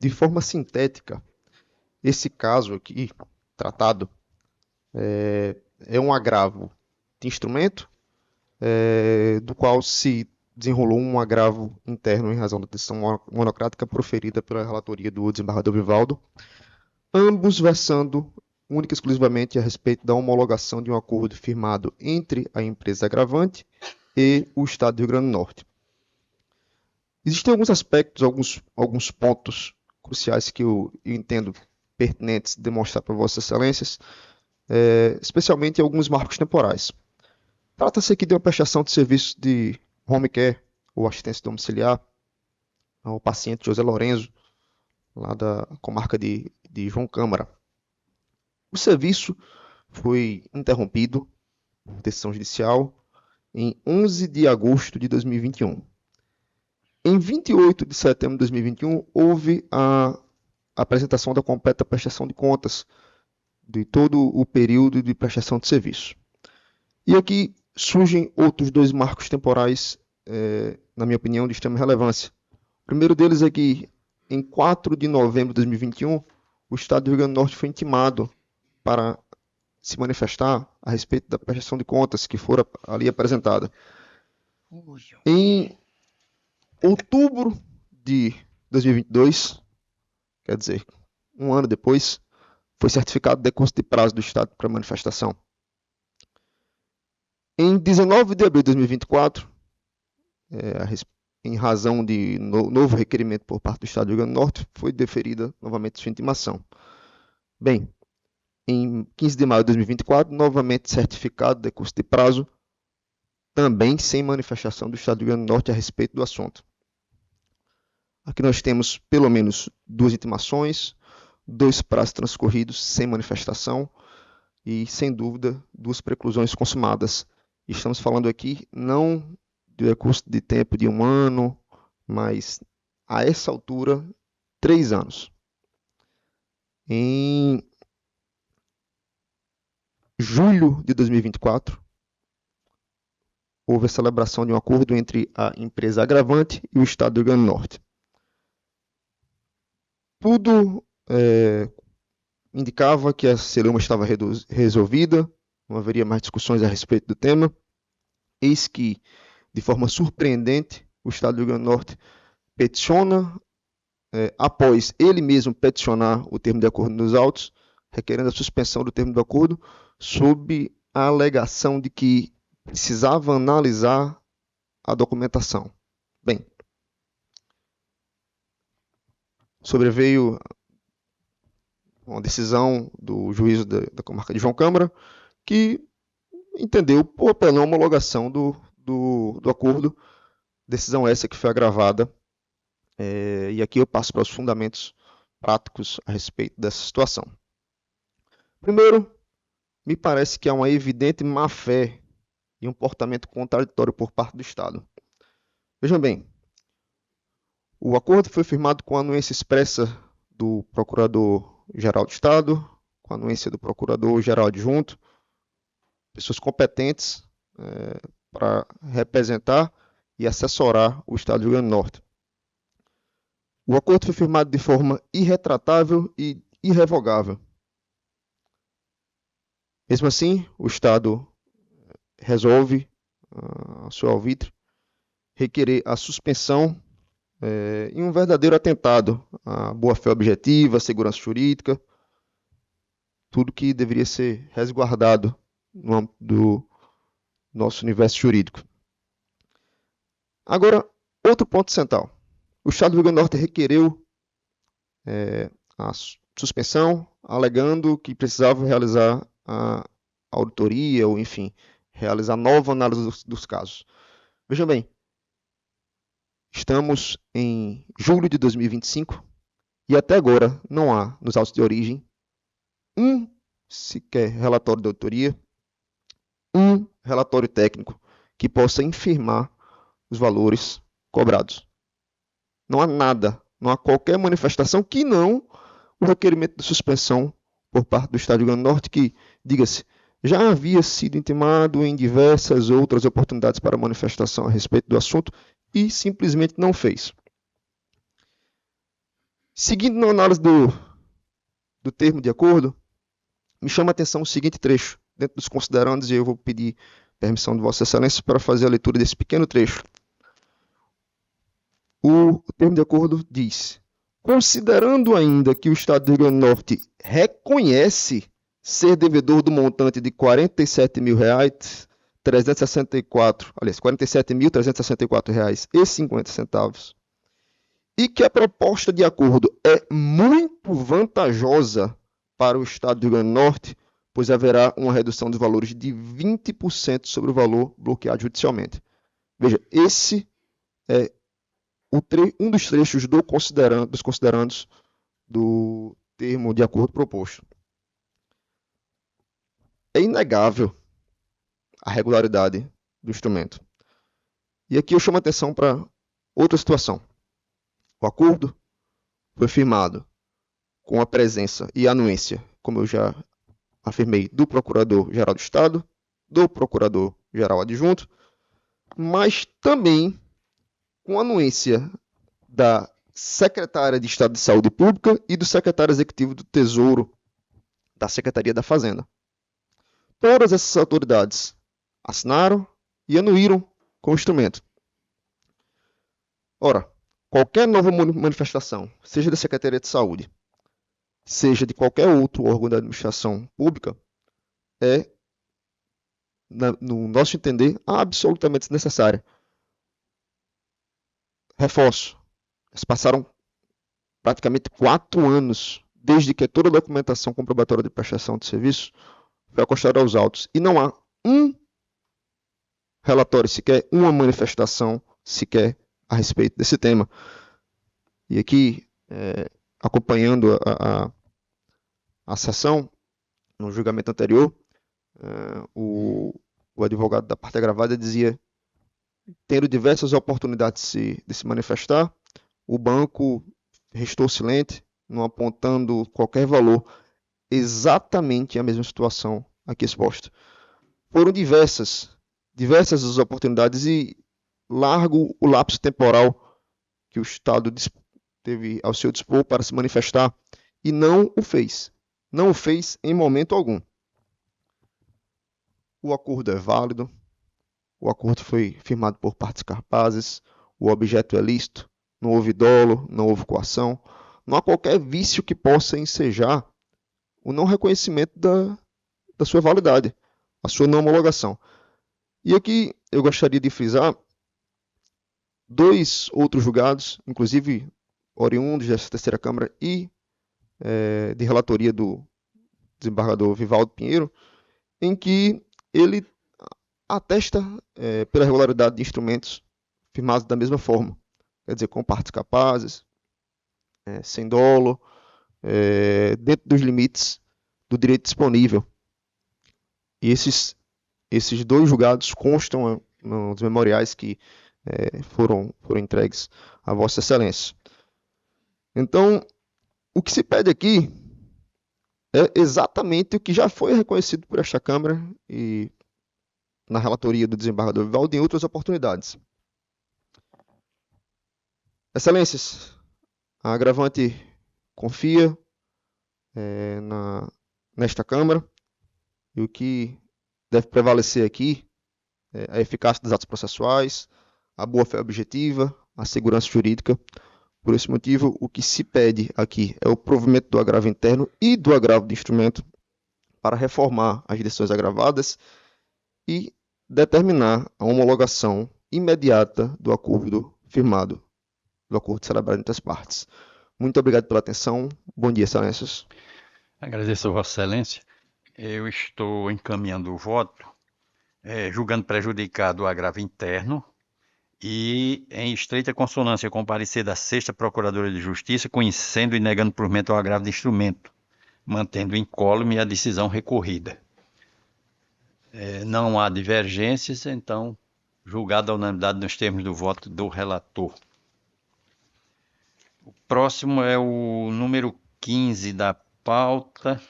De forma sintética, esse caso aqui, tratado, é um agravo de instrumento, do qual se desenrolou um agravo interno em razão da decisão monocrática proferida pela relatoria do desembargador Vivaldo, ambos versando única e exclusivamente a respeito da homologação de um acordo firmado entre a empresa agravante e o Estado do Rio Grande do Norte. Existem alguns aspectos, alguns pontos cruciais que eu entendo pertinentes demonstrar para Vossas Excelências, especialmente alguns marcos temporais. Trata-se aqui de uma prestação de serviço de home care, ou assistência domiciliar, ao paciente José Lorenzo, lá da comarca de João Câmara. O serviço foi interrompido decisão judicial, em 11 de agosto de 2021. Em 28 de setembro de 2021, houve a apresentação da completa prestação de contas de todo o período de prestação de serviço. E aqui surgem outros dois marcos temporais, na minha opinião, de extrema relevância. O primeiro deles é que, em 4 de novembro de 2021, o Estado do Rio Grande do Norte foi intimado para se manifestar a respeito da prestação de contas que fora ali apresentada. Em outubro de 2022, quer dizer, um ano depois, foi certificado o decurso de prazo do Estado para manifestação. Em 19 de abril de 2024, em razão de novo requerimento por parte do Estado do Rio Grande do Norte, foi deferida novamente sua intimação. Bem, em 15 de maio de 2024, novamente certificado o decurso de prazo, também sem manifestação do Estado do Rio Grande do Norte a respeito do assunto. Aqui nós temos pelo menos 2 intimações, 2 prazos transcorridos sem manifestação e, sem dúvida, 2 preclusões consumadas. Estamos falando aqui não de decurso de tempo de 1 ano, mas, a essa altura, 3 anos. Em julho de 2024, houve a celebração de um acordo entre a empresa agravante e o Estado do Rio Grande do Norte. Tudo indicava que a celeuma estava resolvida, não haveria mais discussões a respeito do tema. Eis que, de forma surpreendente, o Estado do Rio Grande do Norte peticiona, após ele mesmo peticionar o termo de acordo nos autos, requerendo a suspensão do termo do acordo, sob a alegação de que precisava analisar a documentação. Bem, sobreveio uma decisão do juízo da comarca de João Câmara, que entendeu pela não homologação do acordo, decisão essa que foi agravada, e aqui eu passo para os fundamentos práticos a respeito dessa situação. Primeiro, me parece que há uma evidente má-fé e um comportamento contraditório por parte do Estado. Vejam bem, o acordo foi firmado com a anuência expressa do Procurador-Geral do Estado, com a anuência do Procurador-Geral Adjunto, pessoas competentes para representar e assessorar o Estado do Rio Grande do Norte. O acordo foi firmado de forma irretratável e irrevogável. Mesmo assim, o Estado resolve, a seu alvitre, requerer a suspensão em um verdadeiro atentado à boa-fé objetiva, à segurança jurídica, tudo que deveria ser resguardado no âmbito do nosso universo jurídico. Agora, outro ponto central. O Estado do Rio Grande do Norte requereu a suspensão, alegando que precisava realizar a auditoria, ou enfim, realizar nova análise dos casos. Vejam bem, estamos em julho de 2025 e até agora não há, nos autos de origem, sequer relatório de auditoria, relatório técnico que possa infirmar os valores cobrados. Não há nada, não há qualquer manifestação que não o requerimento de suspensão por parte do Estado do Rio Grande do Norte, que, diga-se, já havia sido intimado em diversas outras oportunidades para manifestação a respeito do assunto e simplesmente não fez. Seguindo na análise do termo de acordo, me chama a atenção o seguinte trecho, dentro dos considerandos, e eu vou pedir permissão de Vossa Excelência para fazer a leitura desse pequeno trecho. O termo de acordo diz: considerando ainda que o Estado do Rio Grande do Norte reconhece ser devedor do montante de R$ 47.364,50 e que a proposta de acordo é muito vantajosa para o Estado do Rio Grande do Norte, pois haverá uma redução dos valores de 20% sobre o valor bloqueado judicialmente. Veja, esse é um dos trechos dos considerandos do termo de acordo proposto. É inegável a regularidade do instrumento. E aqui eu chamo a atenção para outra situação. O acordo foi firmado com a presença e anuência, como eu já afirmei, do Procurador-Geral do Estado, do Procurador-Geral Adjunto, mas também com a anuência da Secretária de Estado de Saúde Pública e do Secretário Executivo do Tesouro da Secretaria da Fazenda. Todas essas autoridades assinaram e anuíram com o instrumento. Ora, qualquer nova manifestação, seja da Secretaria de Saúde, seja de qualquer outro órgão da administração pública, é, no nosso entender, absolutamente necessária. Reforço, eles passaram praticamente 4 anos desde que toda a documentação comprobatória de prestação de serviço foi acostada aos autos e não há um relatório sequer, uma manifestação sequer a respeito desse tema. E aqui, acompanhando a sessão, no julgamento anterior, o advogado da parte agravada dizia, tendo diversas oportunidades de se manifestar, o banco restou silente, não apontando qualquer valor, exatamente a mesma situação aqui exposta. Foram diversas as oportunidades e largo o lapso temporal que o Estado teve ao seu dispor para se manifestar e não o fez. Não o fez em momento algum. O acordo é válido, o acordo foi firmado por partes capazes, o objeto é lícito, não houve dolo, não houve coação, não há qualquer vício que possa ensejar o não reconhecimento da sua validade, a sua não homologação. E aqui eu gostaria de frisar 2 outros julgados, inclusive oriundos dessa terceira Câmara e de relatoria do desembargador Vivaldo Pinheiro, em que ele atesta pela regularidade de instrumentos firmados da mesma forma, quer dizer, com partes capazes, sem dolo, dentro dos limites do direito disponível. E esses 2 julgados constam nos memoriais que foram entregues a Vossa Excelência. Então, o que se pede aqui é exatamente o que já foi reconhecido por esta Câmara e na relatoria do desembargador Vivaldo em outras oportunidades. Excelências, a agravante confia nesta Câmara e o que deve prevalecer aqui é a eficácia dos atos processuais, a boa-fé objetiva, a segurança jurídica. Por esse motivo, o que se pede aqui é o provimento do agravo interno e do agravo de instrumento para reformar as decisões agravadas e determinar a homologação imediata do acordo firmado, do acordo celebrado entre as partes. Muito obrigado pela atenção. Bom dia, excelências. Agradeço a Vossa Excelência. Eu estou encaminhando o voto, julgando prejudicado o agravo interno e em estreita consonância com o parecer da 6ª Procuradora de Justiça, conhecendo e negando provimento ao agravo de instrumento, mantendo incólume a decisão recorrida. Não há divergências, então, julgado a unanimidade nos termos do voto do relator. O próximo é o número 15 da pauta.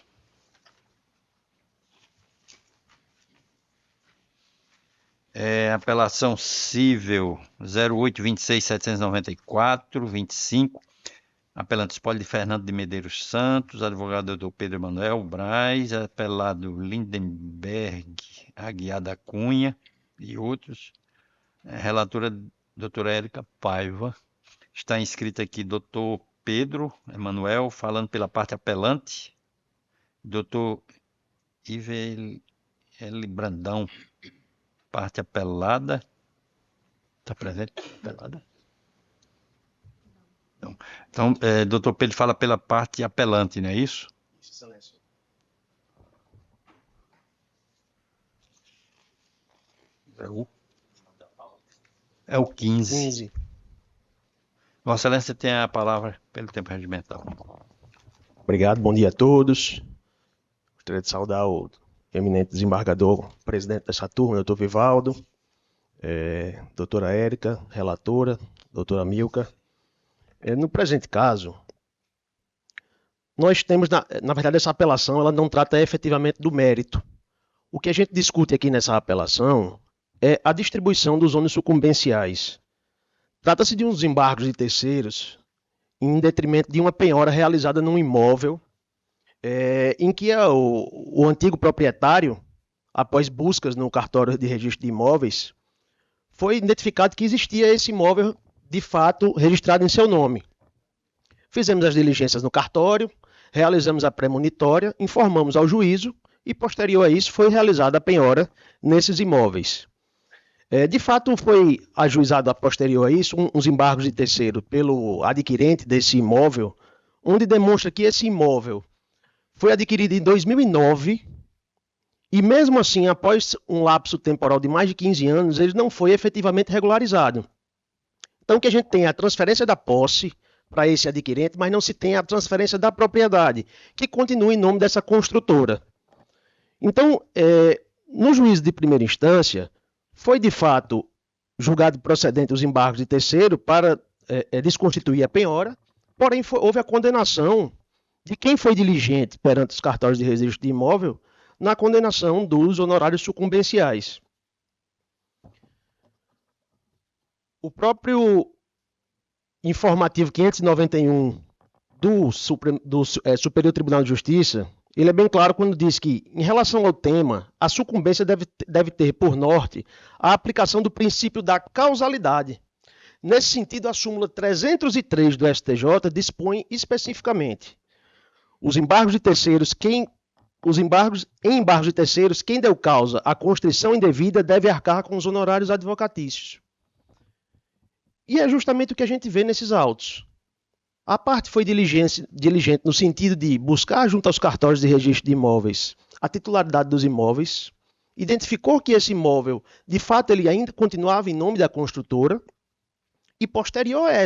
Apelação cível 0826.794.25. Apelante Espólio de Fernando de Medeiros Santos, advogado Dr. Pedro Emanuel Braz, apelado Lindenberg Aguiar da Cunha e outros. Relatora doutora Érica Paiva. Está inscrito aqui Dr. Pedro Emanuel, falando pela parte apelante. Dr. Ivel L. Brandão, parte apelada. Está presente? Apelada? Não. Então, Dr. Pedro fala pela parte apelante, não é isso? Isso, excelência. É o 15. Vossa Excelência tem a palavra pelo tempo regimental. Obrigado, bom dia a todos. Gostaria de saudar o eminente desembargador, presidente dessa turma, doutor Vivaldo, doutora Érica, relatora, doutora Milka. No presente caso, nós temos, na verdade, essa apelação ela não trata efetivamente do mérito. O que a gente discute aqui nessa apelação é a distribuição dos ônus sucumbenciais. Trata-se de uns embargos de terceiros em detrimento de uma penhora realizada num imóvel em que o antigo proprietário, após buscas no cartório de registro de imóveis, foi identificado que existia esse imóvel, de fato, registrado em seu nome. Fizemos as diligências no cartório, realizamos a premonitória, informamos ao juízo e, posterior a isso, foi realizada a penhora nesses imóveis. De fato, foi ajuizado a posterior a isso uns embargos de terceiro pelo adquirente desse imóvel, onde demonstra que esse imóvel foi adquirido em 2009 e, mesmo assim, após um lapso temporal de mais de 15 anos, ele não foi efetivamente regularizado. Então, que a gente tem a transferência da posse para esse adquirente, mas não se tem a transferência da propriedade, que continua em nome dessa construtora. Então, no juízo de primeira instância, foi de fato julgado procedente os embargos de terceiro para desconstituir a penhora, porém houve a condenação de quem foi diligente perante os cartórios de registro de imóvel na condenação dos honorários sucumbenciais. O próprio informativo 591 do Superior Tribunal de Justiça, ele é bem claro quando diz que, em relação ao tema, a sucumbência deve ter por norte a aplicação do princípio da causalidade. Nesse sentido, a súmula 303 do STJ dispõe especificamente os embargos de terceiros, em embargos de terceiros, quem deu causa à constrição indevida deve arcar com os honorários advocatícios. E é justamente o que a gente vê nesses autos. A parte foi diligente no sentido de buscar junto aos cartórios de registro de imóveis a titularidade dos imóveis, identificou que esse imóvel, de fato, ele ainda continuava em nome da construtora, e posterior a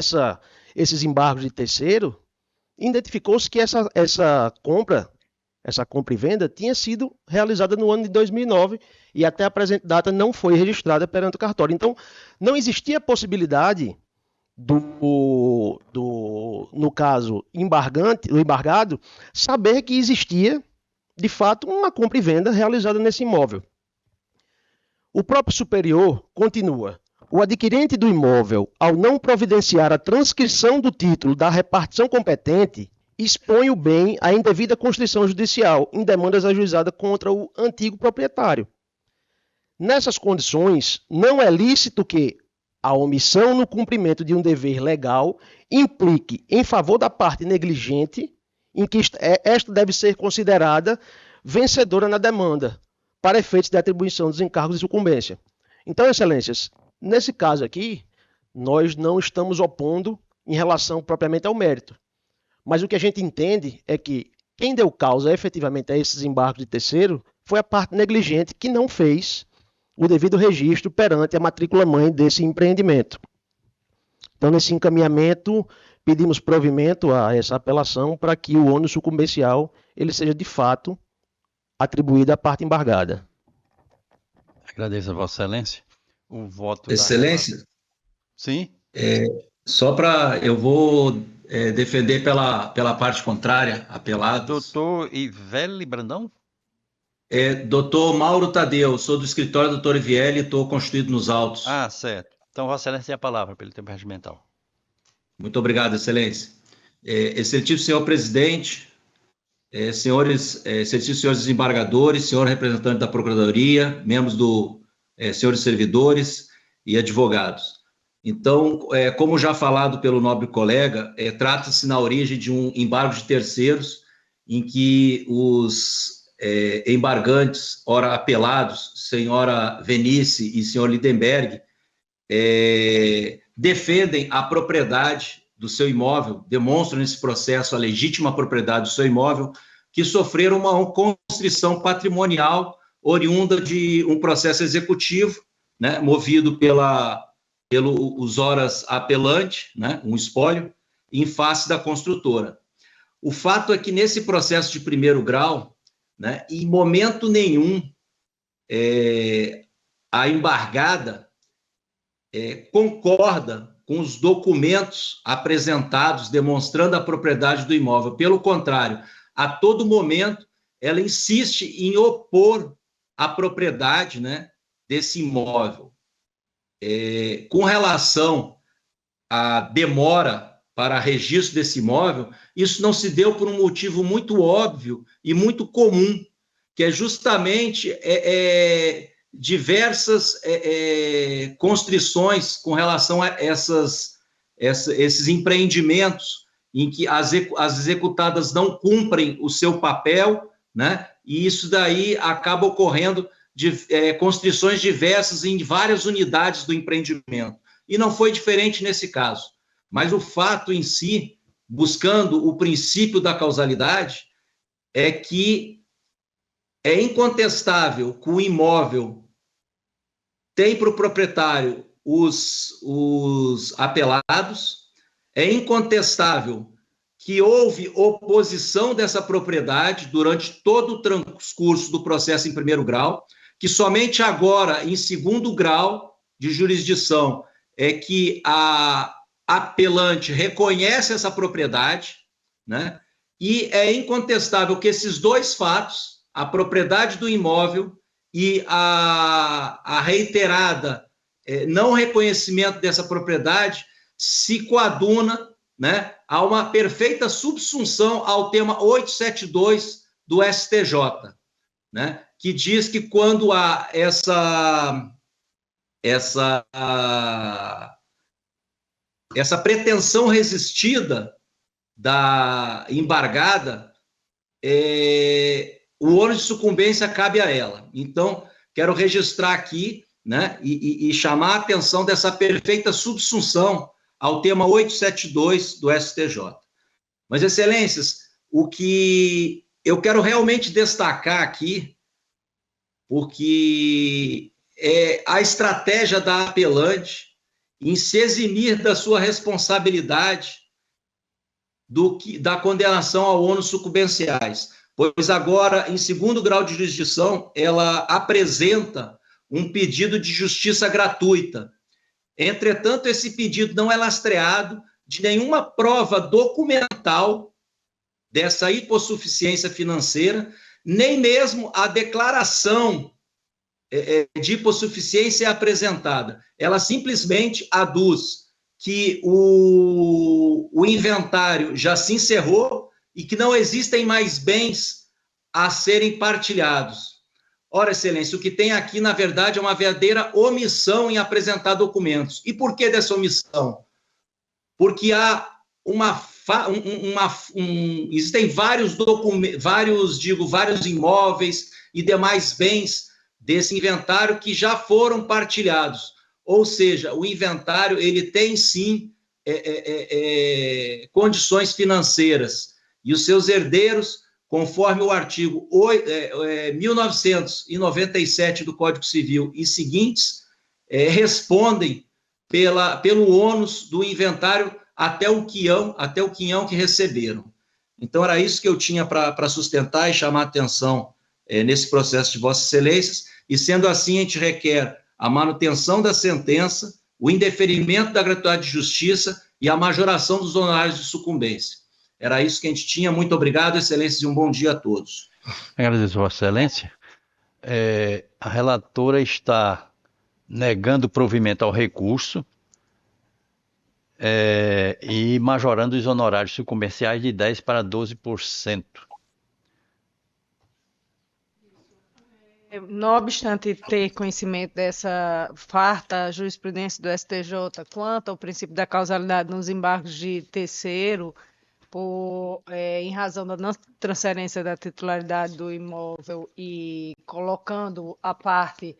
esses embargos de terceiro, identificou-se que essa compra e venda tinha sido realizada no ano de 2009 e até a presente data não foi registrada perante o cartório. Então, não existia possibilidade no caso do embargado, saber que existia, de fato, uma compra e venda realizada nesse imóvel. O próprio superior continua. O adquirente do imóvel, ao não providenciar a transcrição do título da repartição competente, expõe o bem à indevida constrição judicial em demandas ajuizadas contra o antigo proprietário. Nessas condições, não é lícito que a omissão no cumprimento de um dever legal implique em favor da parte negligente, em que esta deve ser considerada vencedora na demanda, para efeitos de atribuição dos encargos de sucumbência. Então, excelências, nesse caso aqui, nós não estamos opondo em relação propriamente ao mérito. Mas o que a gente entende é que quem deu causa efetivamente a esses embargos de terceiro foi a parte negligente que não fez o devido registro perante a matrícula-mãe desse empreendimento. Então, nesse encaminhamento, pedimos provimento a essa apelação para que o ônus sucumbencial ele seja, de fato, atribuído à parte embargada. Agradeço a Vossa Excelência. O voto Excelência? Sim? Eu vou defender pela parte contrária, apelados. Doutor Ivelli Brandão? Doutor Mauro Tadeu, sou do escritório do doutor Ivelli e estou constituído nos autos. Ah, certo. Então, Vossa Excelência tem a palavra pelo tempo regimental. Muito obrigado, Excelência. Excelentíssimo senhor presidente, excelentíssimos senhores desembargadores, senhor representante da Procuradoria, membros senhores servidores e advogados. Então, como já falado pelo nobre colega, trata-se na origem de um embargo de terceiros em que os embargantes, ora apelados, senhora Venice e senhor Lindenberg, defendem a propriedade do seu imóvel, demonstram nesse processo a legítima propriedade do seu imóvel, que sofreram uma constrição patrimonial oriunda de um processo executivo, né, movido pelos horas apelante, né, um espólio, em face da construtora. O fato é que nesse processo de primeiro grau, né? E em momento nenhum a embargada concorda com os documentos apresentados demonstrando a propriedade do imóvel. Pelo contrário, a todo momento ela insiste em opor a propriedade, né, desse imóvel. Com relação à demora para registro desse imóvel, isso não se deu por um motivo muito óbvio e muito comum, que é justamente diversas constrições com relação a esses empreendimentos em que as executadas não cumprem o seu papel, né? E isso daí acaba ocorrendo constrições diversas em várias unidades do empreendimento. E não foi diferente nesse caso. Mas o fato em si, buscando o princípio da causalidade, é que é incontestável que o imóvel tem para o proprietário os apelados, é incontestável que houve oposição dessa propriedade durante todo o transcurso do processo em primeiro grau, que somente agora, em segundo grau de jurisdição, é que a apelante reconhece essa propriedade, né? E é incontestável que esses dois fatos, a propriedade do imóvel e a reiterada não reconhecimento dessa propriedade, se coaduna, né, a uma perfeita subsunção ao tema 872 do STJ, né, que diz que quando há essa pretensão resistida da embargada, o ônus de sucumbência cabe a ela. Então, quero registrar aqui, né, e chamar a atenção dessa perfeita subsunção ao tema 872 do STJ. Mas, excelências, o que eu quero realmente destacar aqui, porque é a estratégia da apelante em se eximir da sua responsabilidade da condenação ao ônus sucumbenciais, pois agora, em segundo grau de jurisdição, ela apresenta um pedido de justiça gratuita. Entretanto, esse pedido não é lastreado de nenhuma prova documental dessa hipossuficiência financeira, nem mesmo a declaração de hipossuficiência é apresentada. Ela simplesmente aduz que o inventário já se encerrou e que não existem mais bens a serem partilhados. Ora, excelência, o que tem aqui, na verdade, é uma verdadeira omissão em apresentar documentos. E por que dessa omissão? Porque há existem vários imóveis e demais bens desse inventário que já foram partilhados. Ou seja, o inventário ele tem, sim, condições financeiras. E os seus herdeiros, conforme o artigo 1997 do Código Civil e seguintes, respondem pelo ônus do inventário até o quinhão que receberam. Então, era isso que eu tinha para sustentar e chamar a atenção nesse processo de Vossas Excelências, e sendo assim, a gente requer a manutenção da sentença, o indeferimento da gratuidade de justiça e a majoração dos honorários de sucumbência. Era isso que a gente tinha. Muito obrigado, Excelências, e um bom dia a todos. Agradeço, Vossa Excelência. A relatora está negando provimento ao recurso e majorando os honorários sucumbenciais de 10% para 12%. Não obstante ter conhecimento dessa farta jurisprudência do STJ quanto ao princípio da causalidade nos embargos de terceiro, em razão da não transferência da titularidade do imóvel e colocando a parte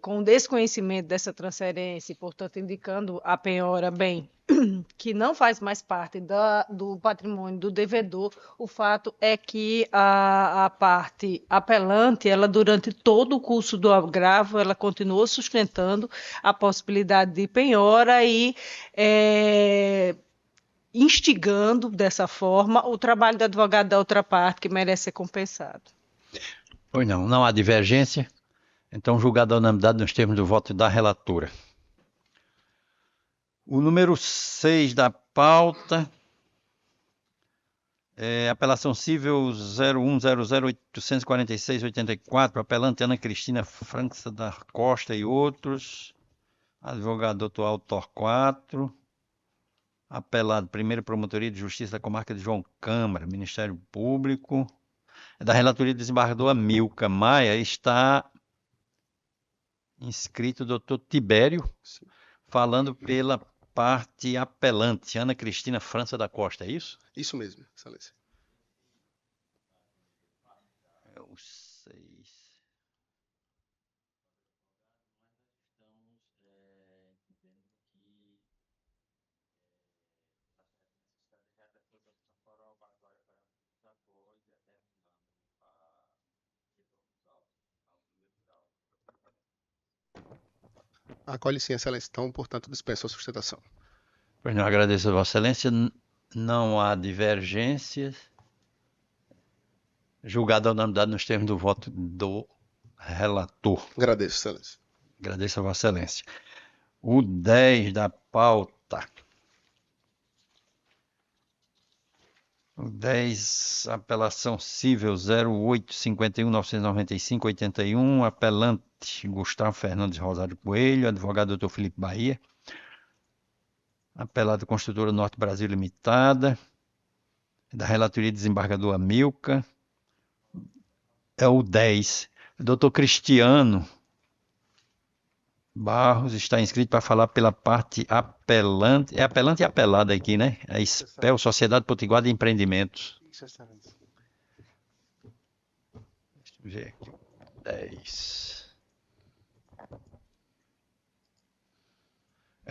com desconhecimento dessa transferência e, portanto, indicando a penhora bem que não faz mais parte do patrimônio do devedor, o fato é que a parte apelante, ela durante todo o curso do agravo, ela continuou sustentando a possibilidade de penhora e instigando dessa forma o trabalho do advogado da outra parte, que merece ser compensado. Pois não, não há divergência. Então, julgado a unanimidade nos termos do voto da relatora. O número 6 da pauta é apelação civil 0100-846-84, apelante Ana Cristina França da Costa e outros, advogado Dr. Alto Torquato, apelado Primeira Promotoria de Justiça da Comarca de João Câmara, Ministério Público, da relatoria do desembargador Amilcar Maia, está inscrito o doutor Tibério, falando pela parte apelante, Ana Cristina França da Costa, é isso? Isso mesmo, excelência. É o 6. Acolhe sim, excelência. Então, portanto, dispenso a sustentação. Pois não, agradeço a Vossa Excelência. Não há divergências. Julgado a unanimidade nos termos do voto do relator. Agradeço, excelência. Agradeço a Vossa Excelência. O 10 da pauta. O 10, apelação cível 0851-995-81, apelante Gustavo Fernandes Rosário Coelho, advogado Dr. Felipe Bahia, apelado Construtora Norte Brasil Limitada, da relatoria desembargador Amilcar. É o 10. Dr. Cristiano Barros está inscrito para falar pela parte apelante. É apelante e apelada aqui, né? É SPEL, Sociedade Potiguar de Empreendimentos. Isso, excelência. Deixa eu ver aqui. 10.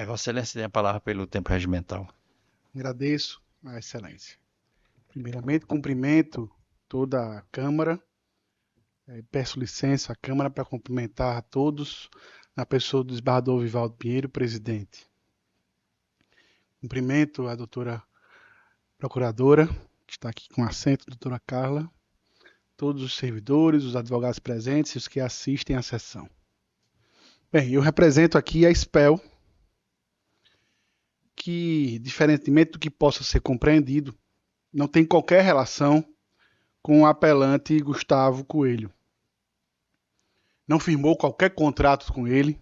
Vossa Excelência tem a palavra pelo tempo regimental. Agradeço a excelência. Primeiramente, cumprimento toda a Câmara. Peço licença à Câmara para cumprimentar a todos, na pessoa do desembargador Vivaldo Pinheiro, presidente. Cumprimento a doutora procuradora, que está aqui com assento, doutora Carla, todos os servidores, os advogados presentes e os que assistem à sessão. Bem, eu represento aqui a SPEL, que, diferentemente do que possa ser compreendido, não tem qualquer relação com o apelante Gustavo Coelho. Não firmou qualquer contrato com ele,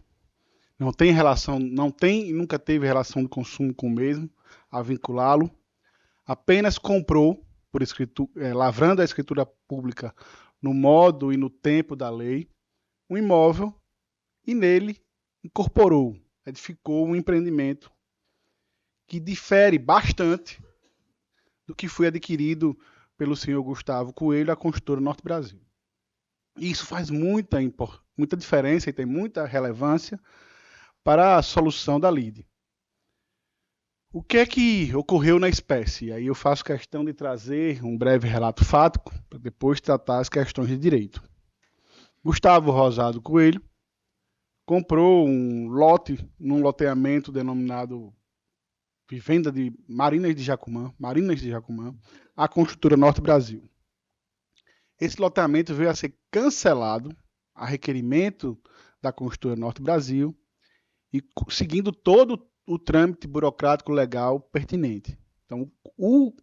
não tem relação, não tem e nunca teve relação de consumo com o mesmo, a vinculá-lo. Apenas comprou, por lavrando a escritura pública no modo e no tempo da lei, um imóvel e nele incorporou, edificou um empreendimento que difere bastante do que foi adquirido pelo senhor Gustavo Coelho, a Construtora Norte Brasil. E isso faz muita diferença e tem muita relevância para a solução da lide. O que é que ocorreu na espécie? Aí eu faço questão de trazer um breve relato fático para depois tratar as questões de direito. Gustavo Rosado Coelho comprou um lote num loteamento denominado Vivenda de Marinas de Jacumã, a Construtora Norte Brasil. Esse loteamento veio a ser cancelado a requerimento da Construtora Norte Brasil e seguindo todo o trâmite burocrático legal pertinente. Então, o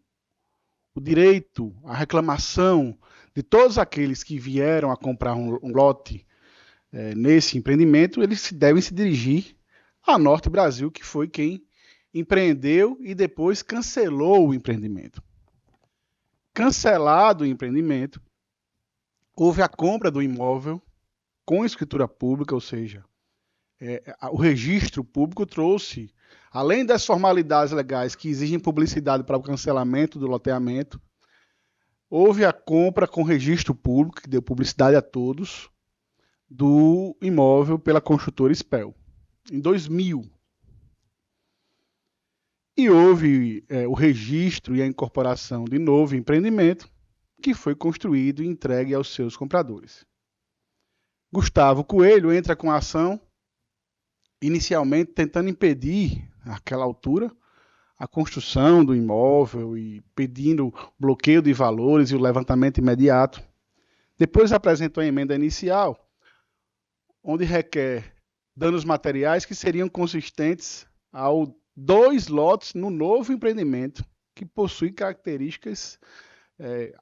direito, a reclamação de todos aqueles que vieram a comprar um lote nesse empreendimento, eles devem se dirigir à Norte Brasil, que foi quem empreendeu e depois cancelou o empreendimento. Cancelado o empreendimento, houve a compra do imóvel com escritura pública, ou seja, o registro público trouxe, além das formalidades legais que exigem publicidade para o cancelamento do loteamento, houve a compra com registro público, que deu publicidade a todos, do imóvel pela construtora SPEL, em 2000. E houve o registro e a incorporação de novo empreendimento, que foi construído e entregue aos seus compradores. Gustavo Coelho entra com a ação, inicialmente tentando impedir, naquela altura, a construção do imóvel e pedindo bloqueio de valores e o levantamento imediato. Depois apresentou a emenda inicial, onde requer danos materiais que seriam consistentes ao 2 lotes no novo empreendimento, que possui características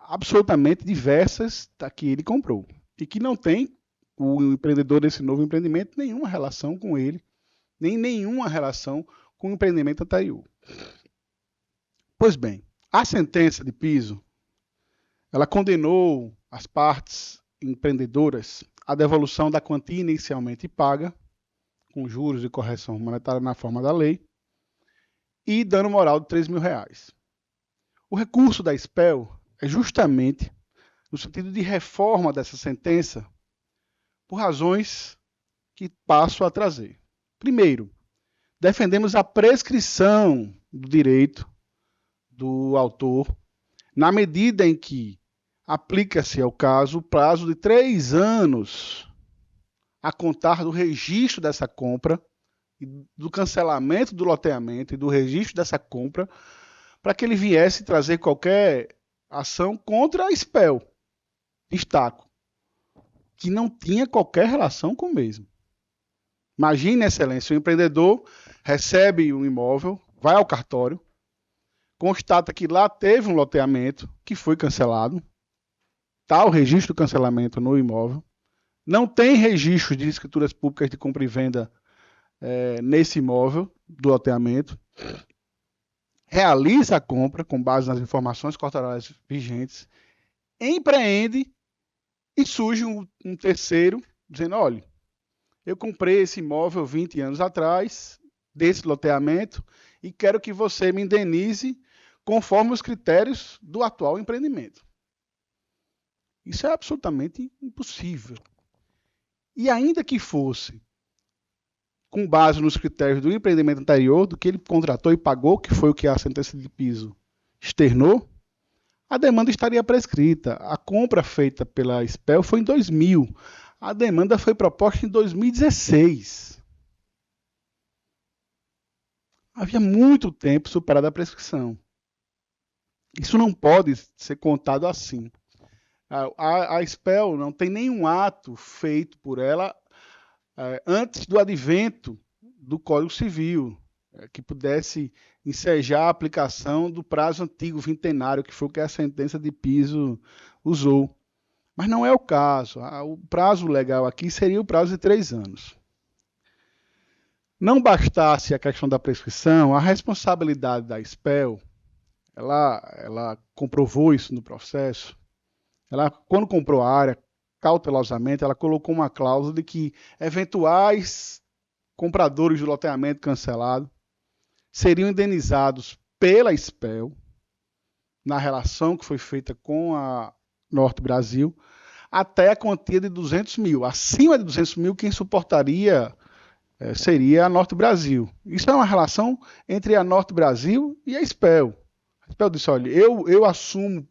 absolutamente diversas da que ele comprou, e que não tem o empreendedor desse novo empreendimento nenhuma relação com ele, nem nenhuma relação com o empreendimento anterior. Pois bem, a sentença de piso, ela condenou as partes empreendedoras à devolução da quantia inicialmente paga, com juros e correção monetária na forma da lei, e dano moral de R$3.000. O recurso da SPEL é justamente no sentido de reforma dessa sentença, por razões que passo a trazer. Primeiro, defendemos a prescrição do direito do autor, na medida em que aplica-se ao caso o prazo de 3 anos a contar do registro dessa compra, do cancelamento do loteamento e do registro dessa compra, para que ele viesse trazer qualquer ação contra a SPEL. Destaco que não tinha qualquer relação com o mesmo. Imagine, Excelência, o empreendedor recebe um imóvel, vai ao cartório, constata que lá teve um loteamento que foi cancelado, está o registro do cancelamento no imóvel, não tem registro de escrituras públicas de compra e venda nesse imóvel do loteamento, realiza a compra com base nas informações cartorárias vigentes, empreende e surge um terceiro dizendo, olha, eu comprei esse imóvel 20 anos atrás, desse loteamento, e quero que você me indenize conforme os critérios do atual empreendimento. Isso é absolutamente impossível. E ainda que fosse com base nos critérios do empreendimento anterior, do que ele contratou e pagou, que foi o que a sentença de piso externou, a demanda estaria prescrita. A compra feita pela SPEL foi em 2000. A demanda foi proposta em 2016. Havia muito tempo superada a prescrição. Isso não pode ser contado assim. A SPEL não tem nenhum ato feito por ela antes do advento do Código Civil, que pudesse ensejar a aplicação do prazo antigo vintenário, que foi o que a sentença de piso usou. Mas não é o caso. O prazo legal aqui seria o prazo de 3 anos. Não bastasse a questão da prescrição, a responsabilidade da SPEL, ela comprovou isso no processo. Ela, quando comprou a área, cautelosamente, ela colocou uma cláusula de que eventuais compradores do loteamento cancelado seriam indenizados pela SPEL, na relação que foi feita com a Norte Brasil, até a quantia de 200 mil. Acima de 200 mil, quem suportaria seria a Norte Brasil. Isso é uma relação entre a Norte Brasil e a SPEL. A SPEL disse, olha, eu assumo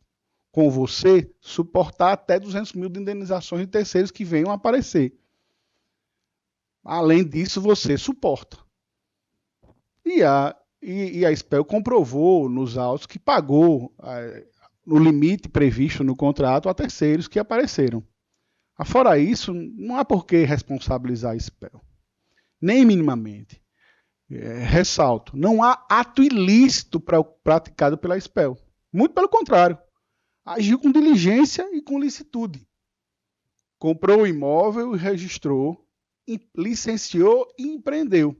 com você suportar até 200 mil de indenizações de terceiros que venham a aparecer. Além disso, você suporta. E a SPEL comprovou nos autos que pagou no limite previsto no contrato a terceiros que apareceram. Fora isso, não há por que responsabilizar a SPEL. Nem minimamente. Ressalto, não há ato ilícito praticado pela SPEL. Muito pelo contrário. Agiu com diligência e com licitude. Comprou o imóvel e registrou, licenciou e empreendeu.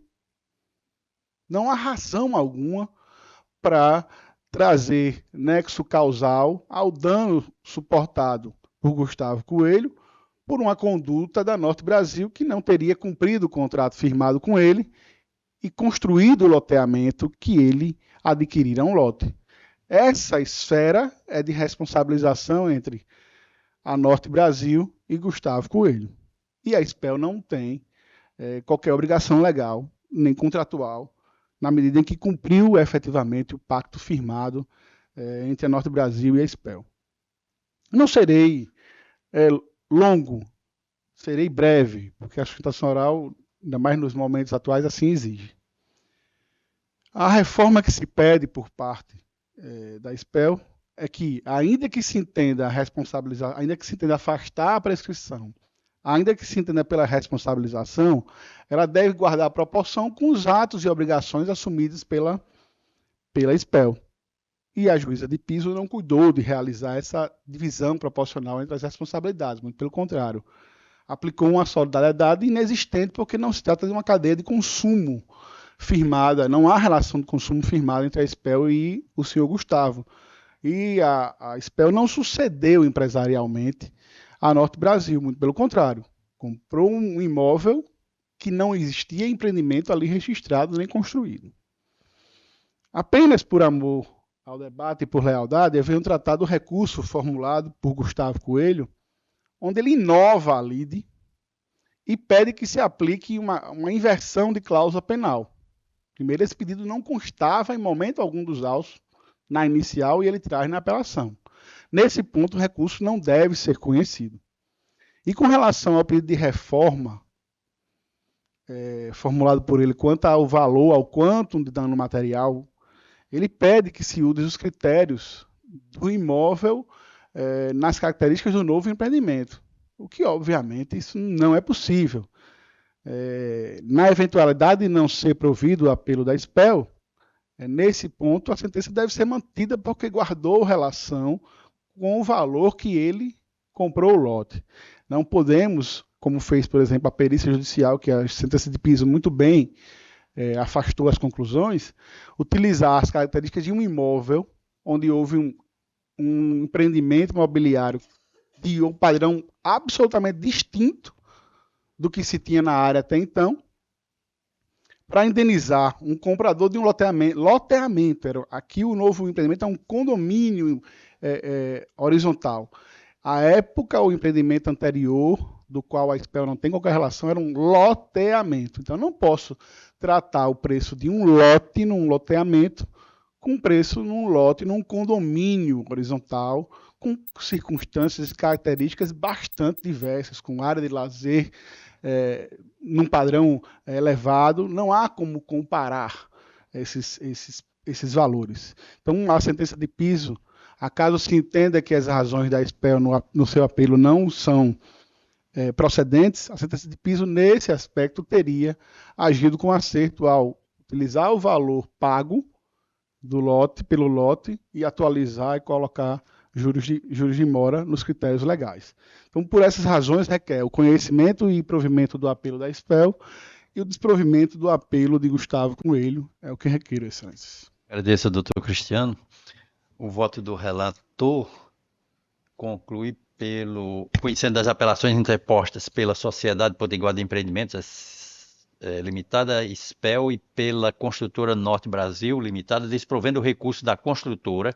Não há razão alguma para trazer nexo causal ao dano suportado por Gustavo Coelho por uma conduta da Norte Brasil que não teria cumprido o contrato firmado com ele e construído o loteamento que ele adquirira um lote. Essa esfera é de responsabilização entre a Norte Brasil e Gustavo Coelho. E a SPEL não tem qualquer obrigação legal, nem contratual, na medida em que cumpriu efetivamente o pacto firmado entre a Norte Brasil e a SPEL. Não serei longo, serei breve, porque a sustentação oral, ainda mais nos momentos atuais, assim exige. A reforma que se pede por parte da SPEL é que, ainda que se entenda responsabilizar, ainda que se entenda afastar a prescrição, ainda que se entenda pela responsabilização, ela deve guardar proporção com os atos e obrigações assumidos pela SPEL. E a juíza de piso não cuidou de realizar essa divisão proporcional entre as responsabilidades, muito pelo contrário. Aplicou uma solidariedade inexistente, porque não se trata de uma cadeia de consumo firmada, não há relação de consumo firmada entre a SPEL e o senhor Gustavo. E a SPEL não sucedeu empresarialmente a Norte Brasil, muito pelo contrário. Comprou um imóvel que não existia empreendimento ali registrado nem construído. Apenas por amor ao debate e por lealdade, eu venho tratar do recurso formulado por Gustavo Coelho, onde ele inova a lide e pede que se aplique uma inversão de cláusula penal. Primeiro, esse pedido não constava em momento algum dos autos na inicial e ele traz na apelação. Nesse ponto, o recurso não deve ser conhecido. E com relação ao pedido de reforma formulado por ele quanto ao valor, ao quantum de dano material, ele pede que se use os critérios do imóvel nas características do novo empreendimento, o que, obviamente, isso não é possível. Na eventualidade de não ser provido o apelo da SPEL, nesse ponto a sentença deve ser mantida porque guardou relação com o valor que ele comprou o lote. Não podemos, como fez, por exemplo, a perícia judicial, que a sentença de piso muito bem afastou as conclusões, utilizar as características de um imóvel onde houve um empreendimento imobiliário de um padrão absolutamente distinto do que se tinha na área até então, para indenizar um comprador de um loteamento. Aqui o novo empreendimento é um condomínio horizontal. À época, o empreendimento anterior, do qual a SPEL não tem qualquer relação, era um loteamento. Então, eu não posso tratar o preço de um lote num loteamento com preço num lote, num condomínio horizontal, com circunstâncias e características bastante diversas, com área de lazer num padrão elevado. Não há como comparar esses valores. Então, a sentença de piso, acaso se entenda que as razões da SPEL no seu apelo não são procedentes, a sentença de piso, nesse aspecto, teria agido com acerto ao utilizar o valor pago do lote, pelo lote, e atualizar e colocar juros de mora nos critérios legais. Então, por essas razões, requer o conhecimento e provimento do apelo da SPEL e o desprovimento do apelo de Gustavo Coelho, é o que requer, excelência. Agradeço ao doutor Cristiano. O voto do relator conclui conhecendo as apelações interpostas pela Sociedade Potiguar de Empreendimentos Limitada, SPEL, e pela Construtora Norte Brasil Limitada, desprovendo o recurso da construtora,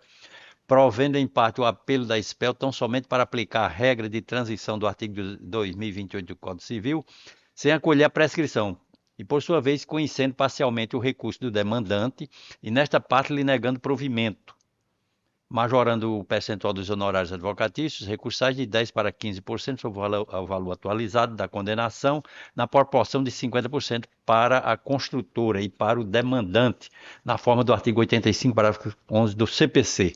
provendo em parte o apelo da SPEL tão somente para aplicar a regra de transição do artigo 2028 do Código Civil, sem acolher a prescrição, e por sua vez conhecendo parcialmente o recurso do demandante, e nesta parte lhe negando provimento, majorando o percentual dos honorários advocatícios recursais de 10% para 15% sobre o valor atualizado da condenação, na proporção de 50% para a construtora e para o demandante, na forma do artigo 85, parágrafo 11 do CPC.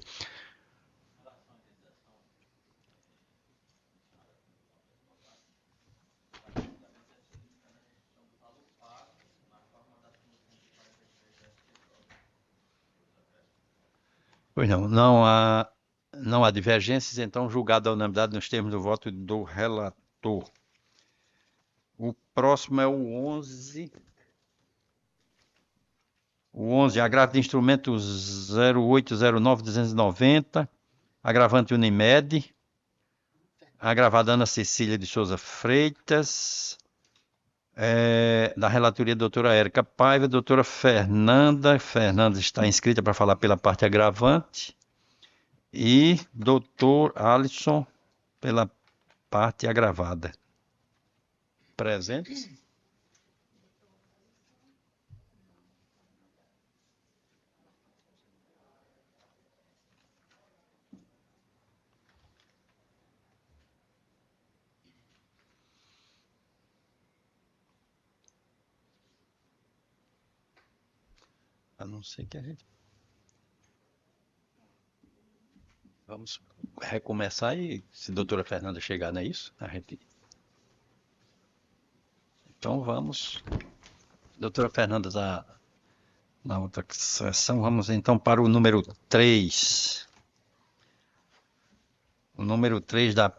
Pois não, não há divergências, então julgado a unanimidade nos termos do voto do relator. O próximo é o 11. O 11, agravo de instrumento 0809-290, agravante Unimed, agravada Ana Cecília de Souza Freitas, da relatoria doutora Érica Paiva, doutora Fernanda está inscrita para falar pela parte agravante, e doutor Alisson pela parte agravada. Presentes? A não ser que a gente... Vamos recomeçar e se a doutora Fernanda chegar, não é isso? A gente... Então vamos... Doutora Fernanda está na outra sessão. Vamos então para o número 3. O número 3 da...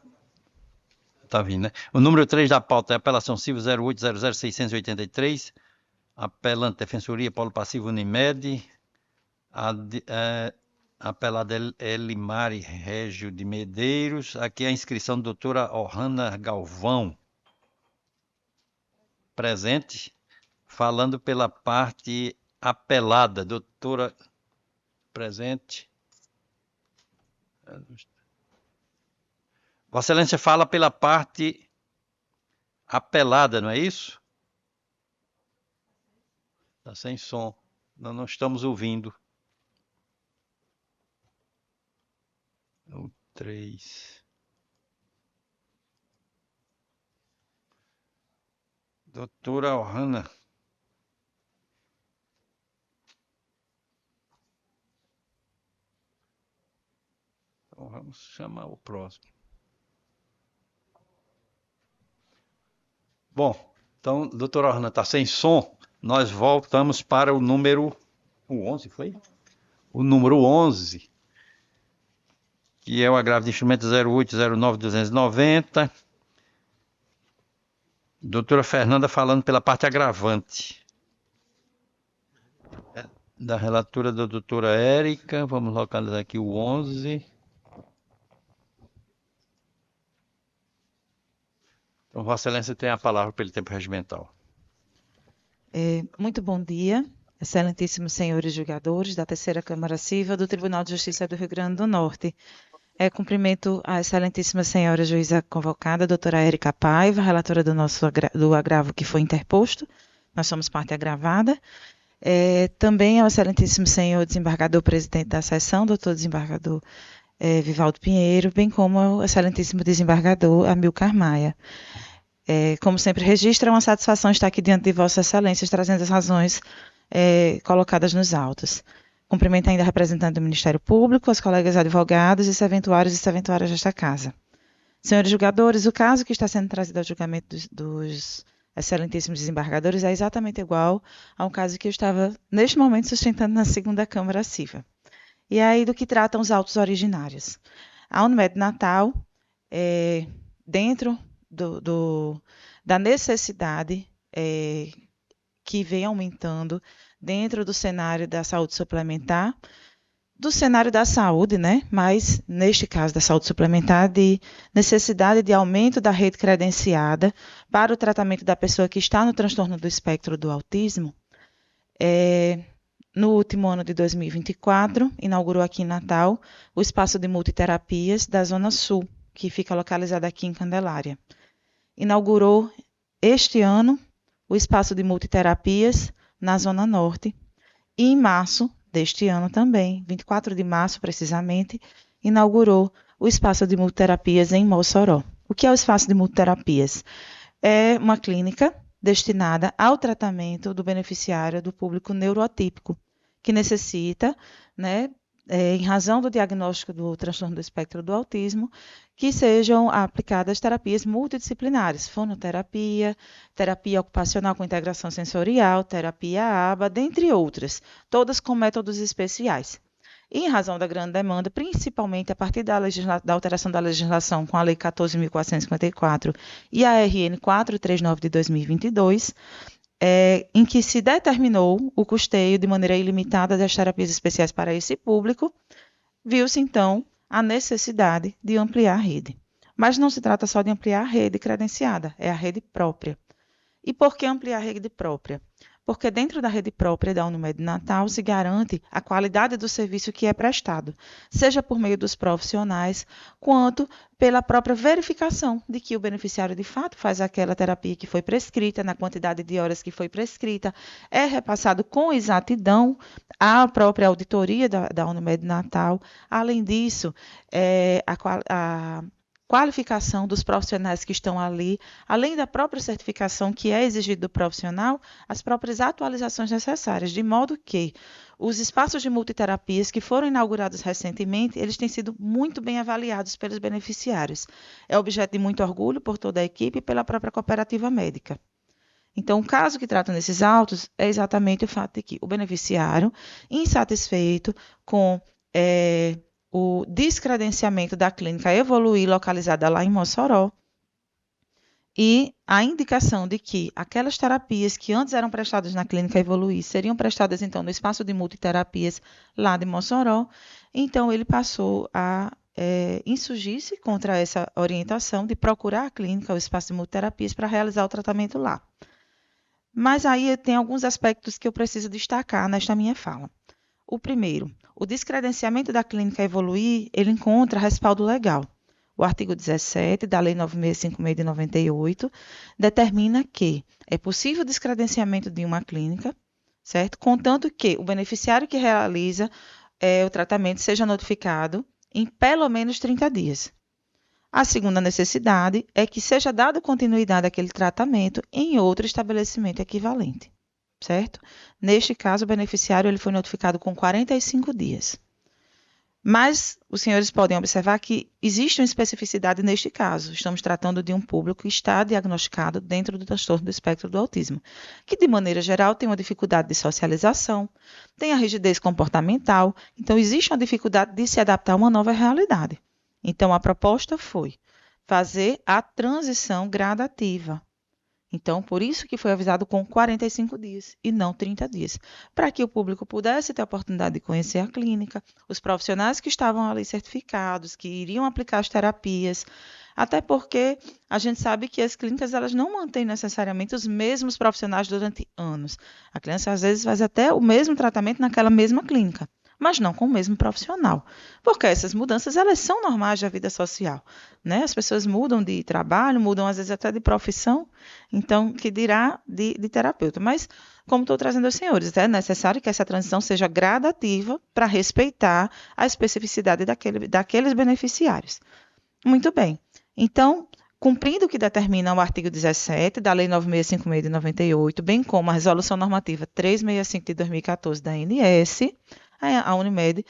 Tá vindo, né? O número 3 da pauta é a apelação civil 0800-683, apelante Defensoria Polo Passivo Unimed, apelada Elimari Régio de Medeiros. Aqui a inscrição da doutora Ohana Galvão, presente, falando pela parte apelada. Doutora, presente. Vossa Excelência fala pela parte apelada, não é isso? Está sem som. Nós não estamos ouvindo. O 3. Doutora Ohana. Então vamos chamar o próximo. Bom, então, doutora Ohana está sem som. Nós voltamos para o número... O 11, foi? O número 11, que é o agravo de instrumento 0809-290. Doutora Fernanda falando pela parte agravante. Da relatora da doutora Érica. Vamos localizar aqui o 11. Então, Vossa Excelência tem a palavra pelo tempo regimental. Muito bom dia, excelentíssimos senhores julgadores da Terceira Câmara Civil do Tribunal de Justiça do Rio Grande do Norte. Cumprimento a excelentíssima senhora juíza convocada, doutora Érica Paiva, relatora do agravo que foi interposto. Nós somos parte agravada. Também ao excelentíssimo senhor desembargador presidente da sessão, doutor desembargador Vivaldo Pinheiro, bem como ao excelentíssimo desembargador Amilcar Maia. Como sempre registro, é uma satisfação estar aqui diante de Vossa Excelência, trazendo as razões colocadas nos autos. Cumprimento ainda a representante do Ministério Público, os colegas advogados e serventuários e serventuárias desta casa. Senhores julgadores, o caso que está sendo trazido ao julgamento dos excelentíssimos desembargadores é exatamente igual ao caso que eu estava, neste momento, sustentando na segunda Câmara Civil. E aí, do que tratam os autos originários? A Unimed Natal, dentro da necessidade que vem aumentando dentro do cenário da saúde suplementar, do cenário da saúde, né? Mas, neste caso da saúde suplementar, de necessidade de aumento da rede credenciada para o tratamento da pessoa que está no transtorno do espectro do autismo. No último ano de 2024, inaugurou aqui em Natal o espaço de multiterapias da Zona Sul, que fica localizado aqui em Candelária. Inaugurou este ano o espaço de multiterapias na Zona Norte e em março deste ano também, 24 de março precisamente, inaugurou o espaço de multiterapias em Mossoró. O que é o espaço de multiterapias? É uma clínica destinada ao tratamento do beneficiário do público neuroatípico, que necessita, né, em razão do diagnóstico do transtorno do espectro do autismo, que sejam aplicadas terapias multidisciplinares, fonoterapia, terapia ocupacional com integração sensorial, terapia ABA, dentre outras, todas com métodos especiais. E, em razão da grande demanda, principalmente a partir da alteração da legislação com a Lei 14.454 e a RN 439 de 2022, em que se determinou o custeio de maneira ilimitada das terapias especiais para esse público, viu-se, então, a necessidade de ampliar a rede. Mas não se trata só de ampliar a rede credenciada, é a rede própria. E por que ampliar a rede própria? Porque dentro da rede própria da Unimed Natal se garante a qualidade do serviço que é prestado, seja por meio dos profissionais, quanto pela própria verificação de que o beneficiário de fato faz aquela terapia que foi prescrita, na quantidade de horas que foi prescrita, é repassado com exatidão à própria auditoria da Unimed Natal. Além disso, qualificação dos profissionais que estão ali, além da própria certificação que é exigida do profissional, as próprias atualizações necessárias, de modo que os espaços de multiterapias que foram inaugurados recentemente, eles têm sido muito bem avaliados pelos beneficiários. É objeto de muito orgulho por toda a equipe e pela própria cooperativa médica. Então, o caso que trata nesses autos é exatamente o fato de que o beneficiário, insatisfeito com o descredenciamento da clínica Evoluir, localizada lá em Mossoró, e a indicação de que aquelas terapias que antes eram prestadas na clínica Evoluir seriam prestadas, então, no espaço de multiterapias lá de Mossoró, então ele passou a insurgir-se contra essa orientação de procurar a clínica, o espaço de multiterapias, para realizar o tratamento lá. Mas aí tem alguns aspectos que eu preciso destacar nesta minha fala. O primeiro, o descredenciamento da clínica Evoluir, ele encontra respaldo legal. O artigo 17 da Lei 9656 de 98 determina que é possível o descredenciamento de uma clínica, certo? Contanto que o beneficiário que realiza o tratamento seja notificado em pelo menos 30 dias. A segunda necessidade é que seja dada continuidade àquele tratamento em outro estabelecimento equivalente, certo? Neste caso, o beneficiário ele foi notificado com 45 dias. Mas os senhores podem observar que existe uma especificidade neste caso. Estamos tratando de um público que está diagnosticado dentro do transtorno do espectro do autismo, que, de maneira geral, tem uma dificuldade de socialização, tem a rigidez comportamental, então existe uma dificuldade de se adaptar a uma nova realidade. Então, a proposta foi fazer a transição gradativa. Então, por isso que foi avisado com 45 dias e não 30 dias, para que o público pudesse ter a oportunidade de conhecer a clínica, os profissionais que estavam ali certificados, que iriam aplicar as terapias, até porque a gente sabe que as clínicas elas não mantêm necessariamente os mesmos profissionais durante anos. A criança, às vezes, faz até o mesmo tratamento naquela mesma clínica, mas não com o mesmo profissional, porque essas mudanças elas são normais da vida social, né? As pessoas mudam de trabalho, mudam às vezes até de profissão, então que dirá de terapeuta. Mas, como estou trazendo aos senhores, é necessário que essa transição seja gradativa para respeitar a especificidade daqueles beneficiários. Muito bem, então, cumprindo o que determina o artigo 17 da Lei 9656 de 98, bem como a Resolução Normativa 365 de 2014 da ANS, a Unimed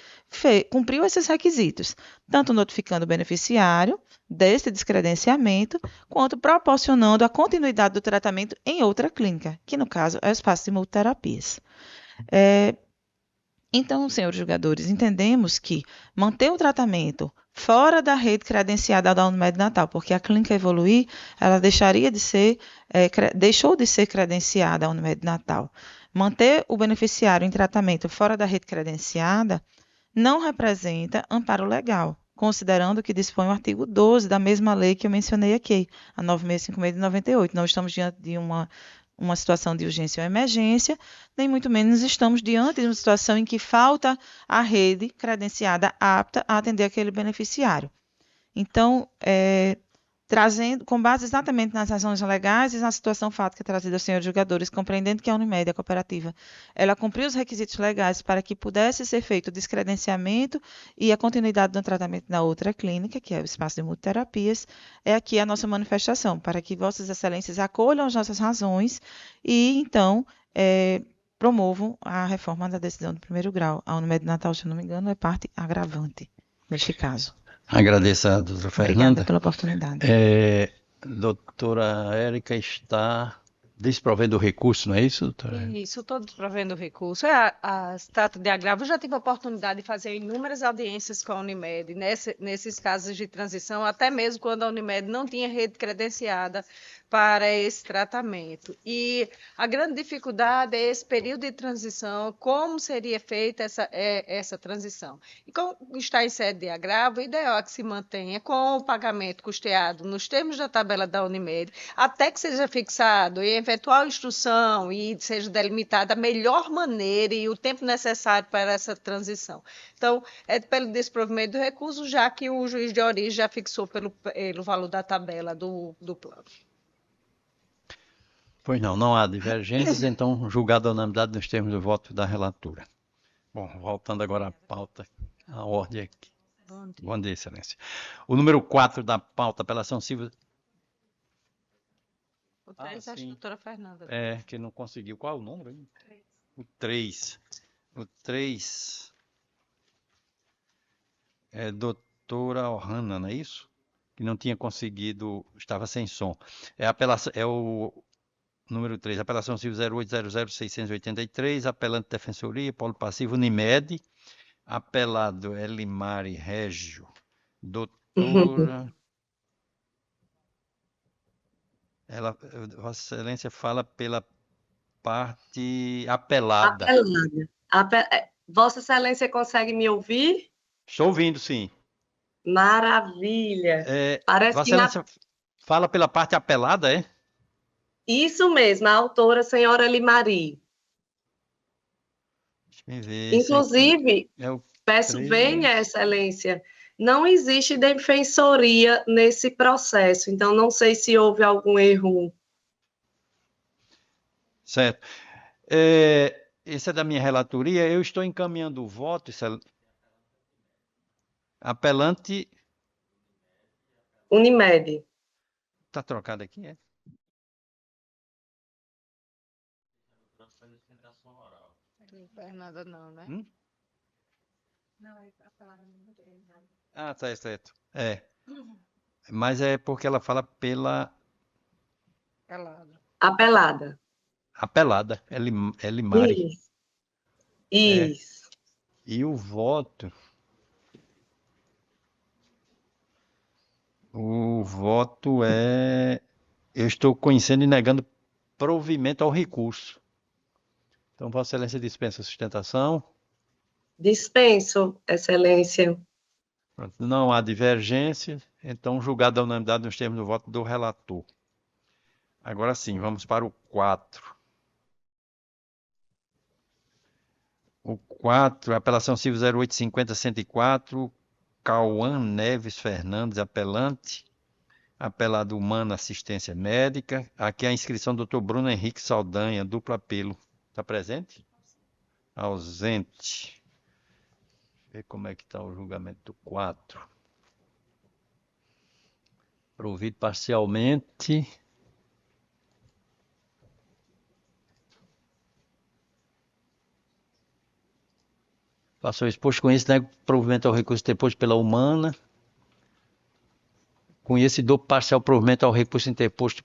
cumpriu esses requisitos, tanto notificando o beneficiário desse descredenciamento, quanto proporcionando a continuidade do tratamento em outra clínica, que no caso é o espaço de multiterapias. Então, senhores julgadores, entendemos que manter o tratamento fora da rede credenciada da Unimed Natal, porque a clínica Evoluir, ela deixou de ser credenciada à Unimed Natal. Manter o beneficiário em tratamento fora da rede credenciada não representa amparo legal, considerando que dispõe o artigo 12 da mesma lei que eu mencionei aqui, a 9656 de 98. Não estamos diante de uma situação de urgência ou emergência, nem muito menos estamos diante de uma situação em que falta a rede credenciada apta a atender aquele beneficiário. Então, trazendo, com base exatamente nas razões legais e na situação fática trazida aos senhores julgadores, compreendendo que a Unimed, a cooperativa, ela cumpriu os requisitos legais para que pudesse ser feito o descredenciamento e a continuidade do tratamento na outra clínica, que é o espaço de multiterapias, é aqui a nossa manifestação, para que vossas excelências acolham as nossas razões e, então, promovam a reforma da decisão do primeiro grau. A Unimed Natal, se eu não me engano, é parte agravante neste caso. Agradeço a doutora Fernanda. Obrigada pela oportunidade. Doutora Érica está desprovendo o recurso, não é isso, doutora? Isso, estou desprovendo o recurso. Se trata de agravo, eu já tive a oportunidade de fazer inúmeras audiências com a Unimed, nesses casos de transição, até mesmo quando a Unimed não tinha rede credenciada para esse tratamento. E a grande dificuldade é esse período de transição, como seria feita essa transição. E como está em sede de agravo, o ideal é que se mantenha com o pagamento custeado nos termos da tabela da Unimed, até que seja fixado em eventual instrução e seja delimitada a melhor maneira e o tempo necessário para essa transição. Então, é pelo desprovimento do recurso, já que o juiz de origem já fixou pelo valor da tabela do plano. Pois não há divergências, então julgada a unanimidade nos termos do voto da relatora. Bom, voltando agora à pauta, à ordem aqui. Bom dia, Excelência. O número 4 da pauta, apelação civil. O 3 é a doutora Fernanda. É, que não conseguiu. Qual é o número? Hein? O 3. O 3 é doutora Ohana, não é isso? Que não tinha conseguido, estava sem som. É o número 3, apelação civil 0800-683, apelante Defensoria, Polo Passivo, Unimed, apelado Elimari Régio, doutora... Vossa Excelência fala pela parte apelada. Vossa Excelência consegue me ouvir? Estou ouvindo, sim. Maravilha. Parece Vossa que Excelência fala pela parte apelada, é? Isso mesmo, a autora senhora Limari. Deixa eu ver. Inclusive, peço 3. venha, Excelência, não existe defensoria nesse processo, então não sei se houve algum erro. Certo. Esse é da minha relatoria. Eu estou encaminhando o voto, apelante... Unimed. Está trocado aqui, é? Fernanda não, né? Não, Ah, tá certo. Mas é porque ela fala pela... Apelada. Apelada. Elimari. Isso. E o voto... O voto é... Eu estou conhecendo e negando provimento ao recurso. Então, Vossa Excelência dispensa a sustentação. Dispenso, Excelência. Pronto, não há divergência, então julgado a unanimidade nos termos do voto do relator. Agora sim, vamos para o 4. O 4, apelação civil 0850-104, Cauã Neves Fernandes, apelante, apelado humano assistência médica. Aqui a inscrição do Dr. Bruno Henrique Saldanha, duplo apelo. Está presente? Ausente. Ver como é que está o julgamento do 4. Provido parcialmente. Passou exposto, conheço, nego provimento ao recurso interposto pela humana. Conheço e dou parcial provimento ao recurso interposto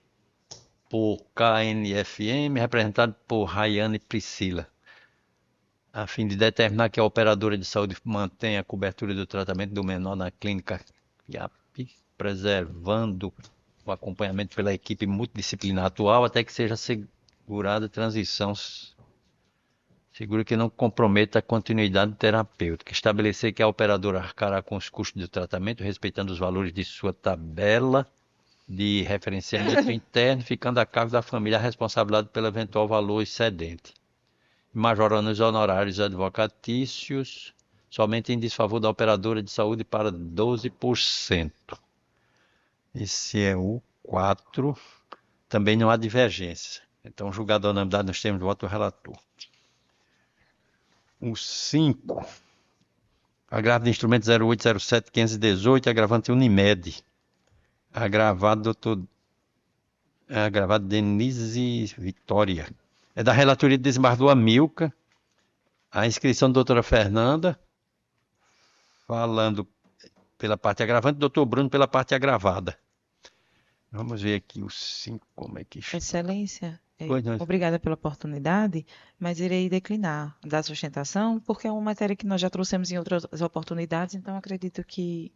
por KNFM, representado por Rayane Priscila, a fim de determinar que a operadora de saúde mantenha a cobertura do tratamento do menor na clínica IAP, preservando o acompanhamento pela equipe multidisciplinar atual até que seja assegurada a transição segura que não comprometa a continuidade terapêutica. Estabelecer que a operadora arcará com os custos do tratamento, respeitando os valores de sua tabela de referenciamento interno, ficando a cargo da família a responsabilidade pelo eventual valor excedente. Majorando os honorários advocatícios, somente em desfavor da operadora de saúde para 12%. Esse é o 4. Também não há divergência. Então, julgado a unanimidade nos termos do voto do relator. O 5. Agravo de instrumento 0807-518, agravante Unimed. Agravado Denise Vitória. É da relatoria de desembargador Amilcar. A inscrição da doutora Fernanda, falando pela parte agravante, doutor Bruno pela parte agravada. Vamos ver aqui o 5, como é que está. Excelência, obrigada pela oportunidade, mas irei declinar da sustentação, porque é uma matéria que nós já trouxemos em outras oportunidades, então acredito que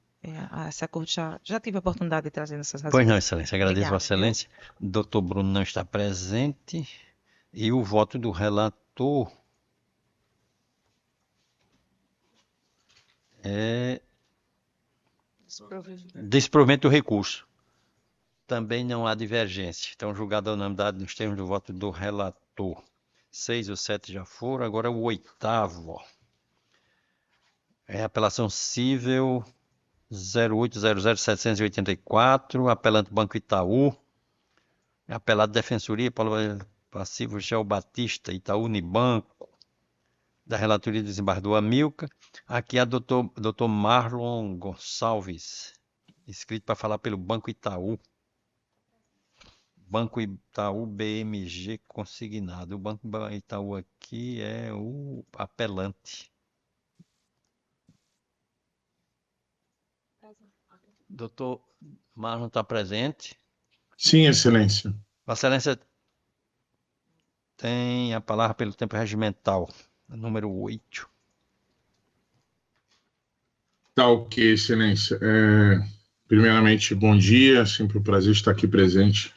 essa corte já tive a oportunidade de trazer essas razões. Pois não, Excelência. Agradeço, Obrigada, Vossa Excelência. Doutor Bruno não está presente. E o voto do relator é desprovimento do recurso. Também não há divergência. Então, julgado a unanimidade nos termos do voto do relator. 6 ou 7 já foram. Agora o 8º. É a apelação civil 0800-784, apelante Banco Itaú, apelado Defensoria, Paulo Passivo Gel Batista, Itaú Unibanco, da relatoria do desembargador Amilcar. Aqui é doutor Marlon Gonçalves, inscrito para falar pelo Banco Itaú. Banco Itaú BMG consignado. O Banco Itaú aqui é o apelante. Doutor Marlon está presente? Sim, Excelência. Vossa Excelência tem a palavra pelo tempo regimental, número 8. Tá ok, Excelência. Primeiramente, bom dia, sempre um prazer estar aqui presente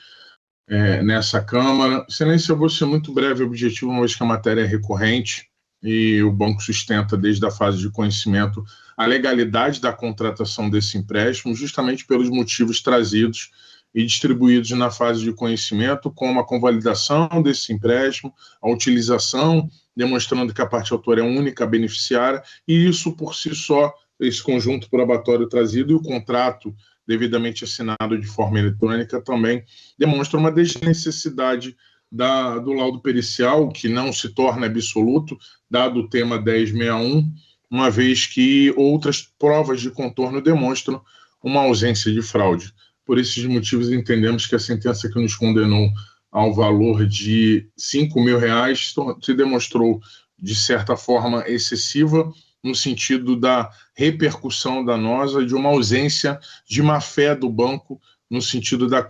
nessa Câmara. Excelência, eu vou ser muito breve e objetivo, uma vez que a matéria é recorrente e o banco sustenta desde a fase de conhecimento a legalidade da contratação desse empréstimo, justamente pelos motivos trazidos e distribuídos na fase de conhecimento, como a convalidação desse empréstimo, a utilização, demonstrando que a parte autora é a única beneficiária, e isso por si só, esse conjunto probatório trazido e o contrato devidamente assinado de forma eletrônica também demonstra uma desnecessidade do laudo pericial, que não se torna absoluto, dado o tema 1061, uma vez que outras provas de contorno demonstram uma ausência de fraude. Por esses motivos, entendemos que a sentença que nos condenou ao valor de R$5.000 se demonstrou, de certa forma, excessiva, no sentido da repercussão danosa de uma ausência de má-fé do banco, no sentido da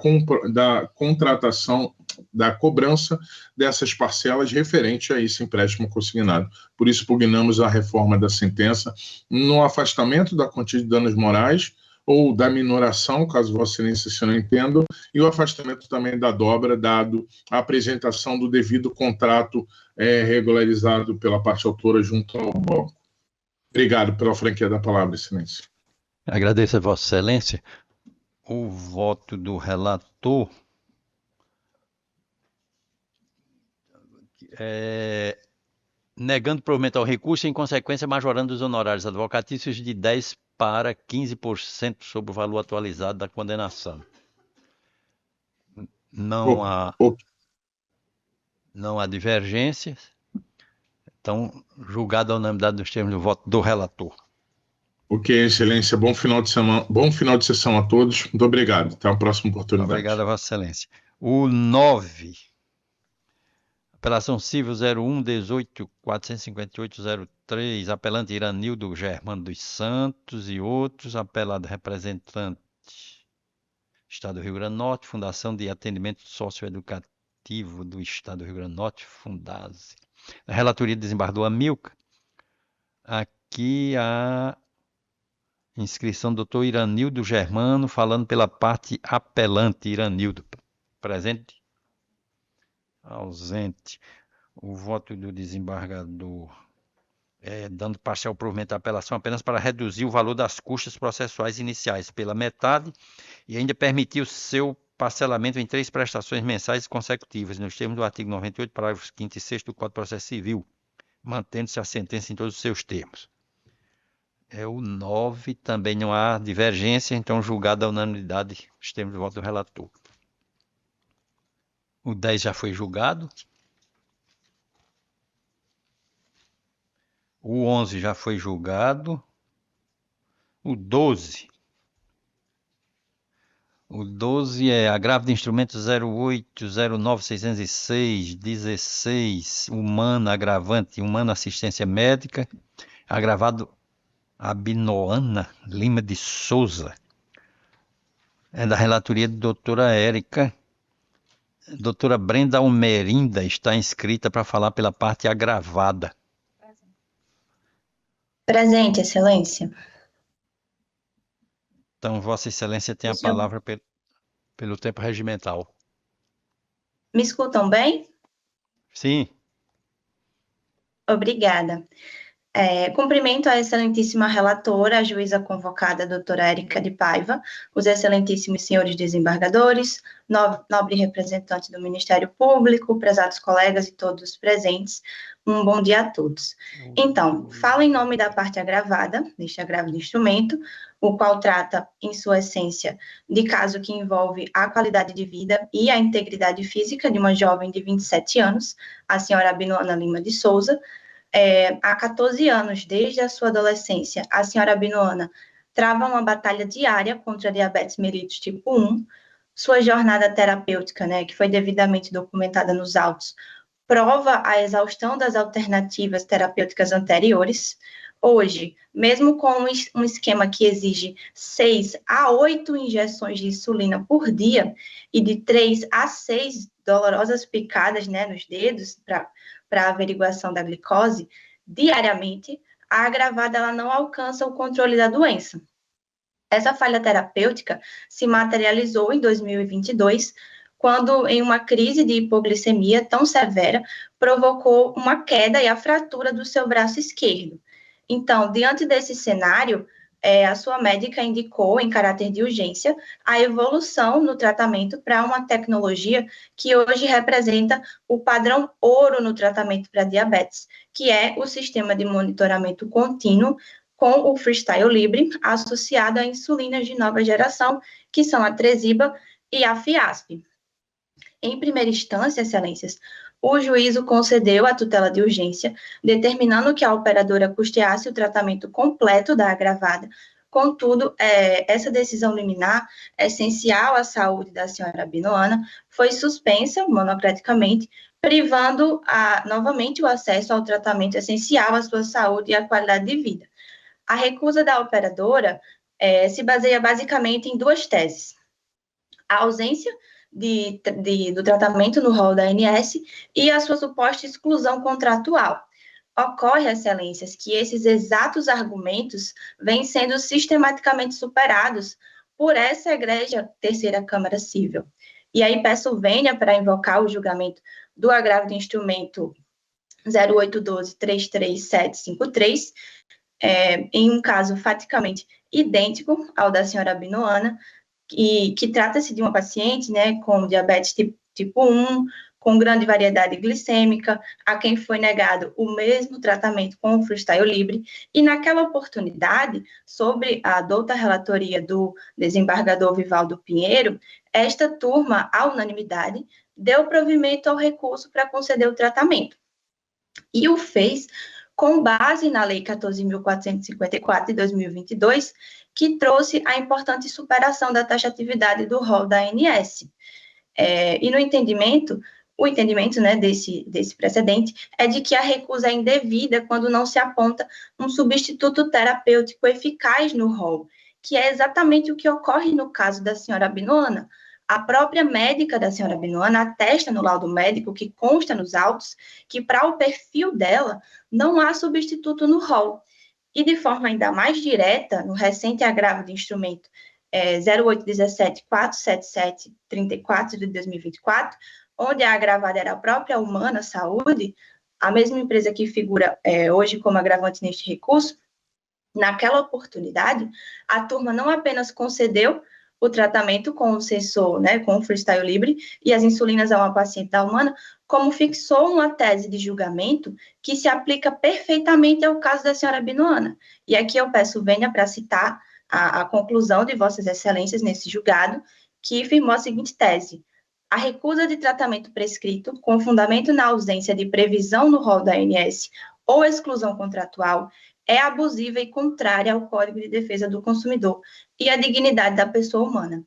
contratação, da cobrança dessas parcelas referente a esse empréstimo consignado. Por isso, pugnamos a reforma da sentença no afastamento da quantia de danos morais ou da minoração, caso Vossa Excelência se não entenda, e o afastamento também da dobra, dado a apresentação do devido contrato regularizado pela parte autora junto ao banco. Obrigado pela franquia da palavra, Excelência. Agradeço a Vossa Excelência. O voto do relator negando provimento ao recurso e, em consequência, majorando os honorários advocatícios de 10% para 15% sobre o valor atualizado da condenação. Não há divergências. Então, julgado a unanimidade dos termos do voto do relator. Ok, Excelência. Bom final de semana, bom final de sessão a todos. Muito obrigado. Até a próxima oportunidade. Obrigado a Vossa Excelência. O 9. Apelação civil 01-18-458-03, apelante Iranildo Germano dos Santos e outros, apelado representante Estado do Rio Grande do Norte, Fundação de Atendimento Socioeducativo do Estado do Rio Grande do Norte, Fundase. Na relatoria do desembargador Amilcar, aqui a inscrição do doutor Iranildo Germano, falando pela parte apelante. Iranildo, presente? Ausente. O voto do desembargador dando parcial provimento à apelação apenas para reduzir o valor das custas processuais iniciais pela metade e ainda permitir o seu parcelamento em 3 prestações mensais consecutivas, nos termos do artigo 98, parágrafos 5º e 6º do Código de Processo Civil, mantendo-se a sentença em todos os seus termos. O 9, também não há divergência, então julgado a unanimidade os termos do voto do relator. O 10 já foi julgado. O 11 já foi julgado. O 12. O 12 é agravo de instrumento 08-09-606, 16, humano agravante, humano assistência médica, agravado Abinoana Lima de Souza. É da relatoria de doutora Érica. Doutora Brenda Almerinda está inscrita para falar pela parte agravada. Presente, Excelência. Então, Vossa Excelência tem a palavra pelo tempo regimental. Me escutam bem? Sim. Obrigada. Cumprimento a excelentíssima relatora, a juíza convocada, a doutora Érica de Paiva, os excelentíssimos senhores desembargadores, nobre representante do Ministério Público, prezados colegas e todos os presentes, um bom dia a todos. Então, falo em nome da parte agravada, deste agravo de instrumento, o qual trata, em sua essência, de caso que envolve a qualidade de vida e a integridade física de uma jovem de 27 anos, a senhora Abinoana Lima de Souza, há 14 anos, desde a sua adolescência, a senhora Abinoana trava uma batalha diária contra a diabetes mellitus tipo 1. Sua jornada terapêutica, né, que foi devidamente documentada nos autos, prova a exaustão das alternativas terapêuticas anteriores. Hoje, mesmo com um esquema que exige 6 a 8 injeções de insulina por dia e de 3 a 6 dolorosas picadas, né, nos dedos para averiguação da glicose, diariamente, a agravada ela não alcança o controle da doença. Essa falha terapêutica se materializou em 2022, quando, em uma crise de hipoglicemia tão severa, provocou uma queda e a fratura do seu braço esquerdo. Então, diante desse cenário, a sua médica indicou, em caráter de urgência, a evolução no tratamento para uma tecnologia que hoje representa o padrão ouro no tratamento para diabetes, que é o sistema de monitoramento contínuo com o Freestyle Libre, associado a insulinas de nova geração, que são a Tresiba e a Fiasp. Em primeira instância, excelências, o juízo concedeu a tutela de urgência, determinando que a operadora custeasse o tratamento completo da agravada. Contudo, essa decisão liminar, essencial à saúde da senhora Abinoana, foi suspensa monocraticamente, privando novamente o acesso ao tratamento essencial à sua saúde e à qualidade de vida. A recusa da operadora se baseia basicamente em duas teses. A ausência do tratamento no rol da ANS e a sua suposta exclusão contratual. Ocorre, excelências, que esses exatos argumentos vêm sendo sistematicamente superados por essa egrégia terceira Câmara Civil. E aí peço vênia para invocar o julgamento do agravo de instrumento 0812-33753, em um caso faticamente idêntico ao da senhora Abinoana, que trata-se de uma paciente, né, com diabetes tipo 1, com grande variedade glicêmica, a quem foi negado o mesmo tratamento com o Freestyle Libre, e naquela oportunidade, sobre a douta relatoria do desembargador Vivaldo Pinheiro, esta turma, à unanimidade, deu provimento ao recurso para conceder o tratamento. E o fez com base na Lei 14.454 de 2022, que trouxe a importante superação da taxatividade do rol da ANS. E no entendimento, o entendimento, né, desse precedente é de que a recusa é indevida quando não se aponta um substituto terapêutico eficaz no rol, que é exatamente o que ocorre no caso da senhora Abinoana. A própria médica da senhora Abinoana atesta no laudo médico, que consta nos autos, que para o perfil dela não há substituto no rol. E de forma ainda mais direta, no recente agravo de instrumento 0817-477-34 de 2024, onde a agravada era a própria Humana Saúde, a mesma empresa que figura hoje como agravante neste recurso, naquela oportunidade, a turma não apenas concedeu o tratamento com o sensor, né, com o Freestyle Libre e as insulinas a uma paciente da Humana, como fixou uma tese de julgamento que se aplica perfeitamente ao caso da senhora Abinoana. E aqui eu peço vênia para citar a conclusão de vossas excelências nesse julgado, que firmou a seguinte tese: a recusa de tratamento prescrito, com fundamento na ausência de previsão no rol da ANS ou exclusão contratual, é abusiva e contrária ao Código de Defesa do Consumidor e à dignidade da pessoa humana.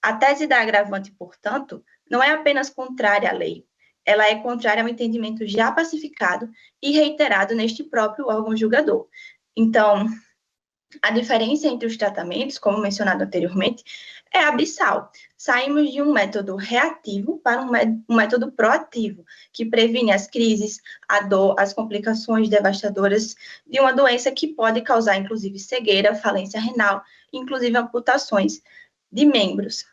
A tese da agravante, portanto, não é apenas contrária à lei, ela é contrária ao entendimento já pacificado e reiterado neste próprio órgão julgador. Então, a diferença entre os tratamentos, como mencionado anteriormente, é abissal. Saímos de um método reativo para um método proativo, que previne as crises, a dor, as complicações devastadoras de uma doença que pode causar, inclusive, cegueira, falência renal, inclusive amputações de membros.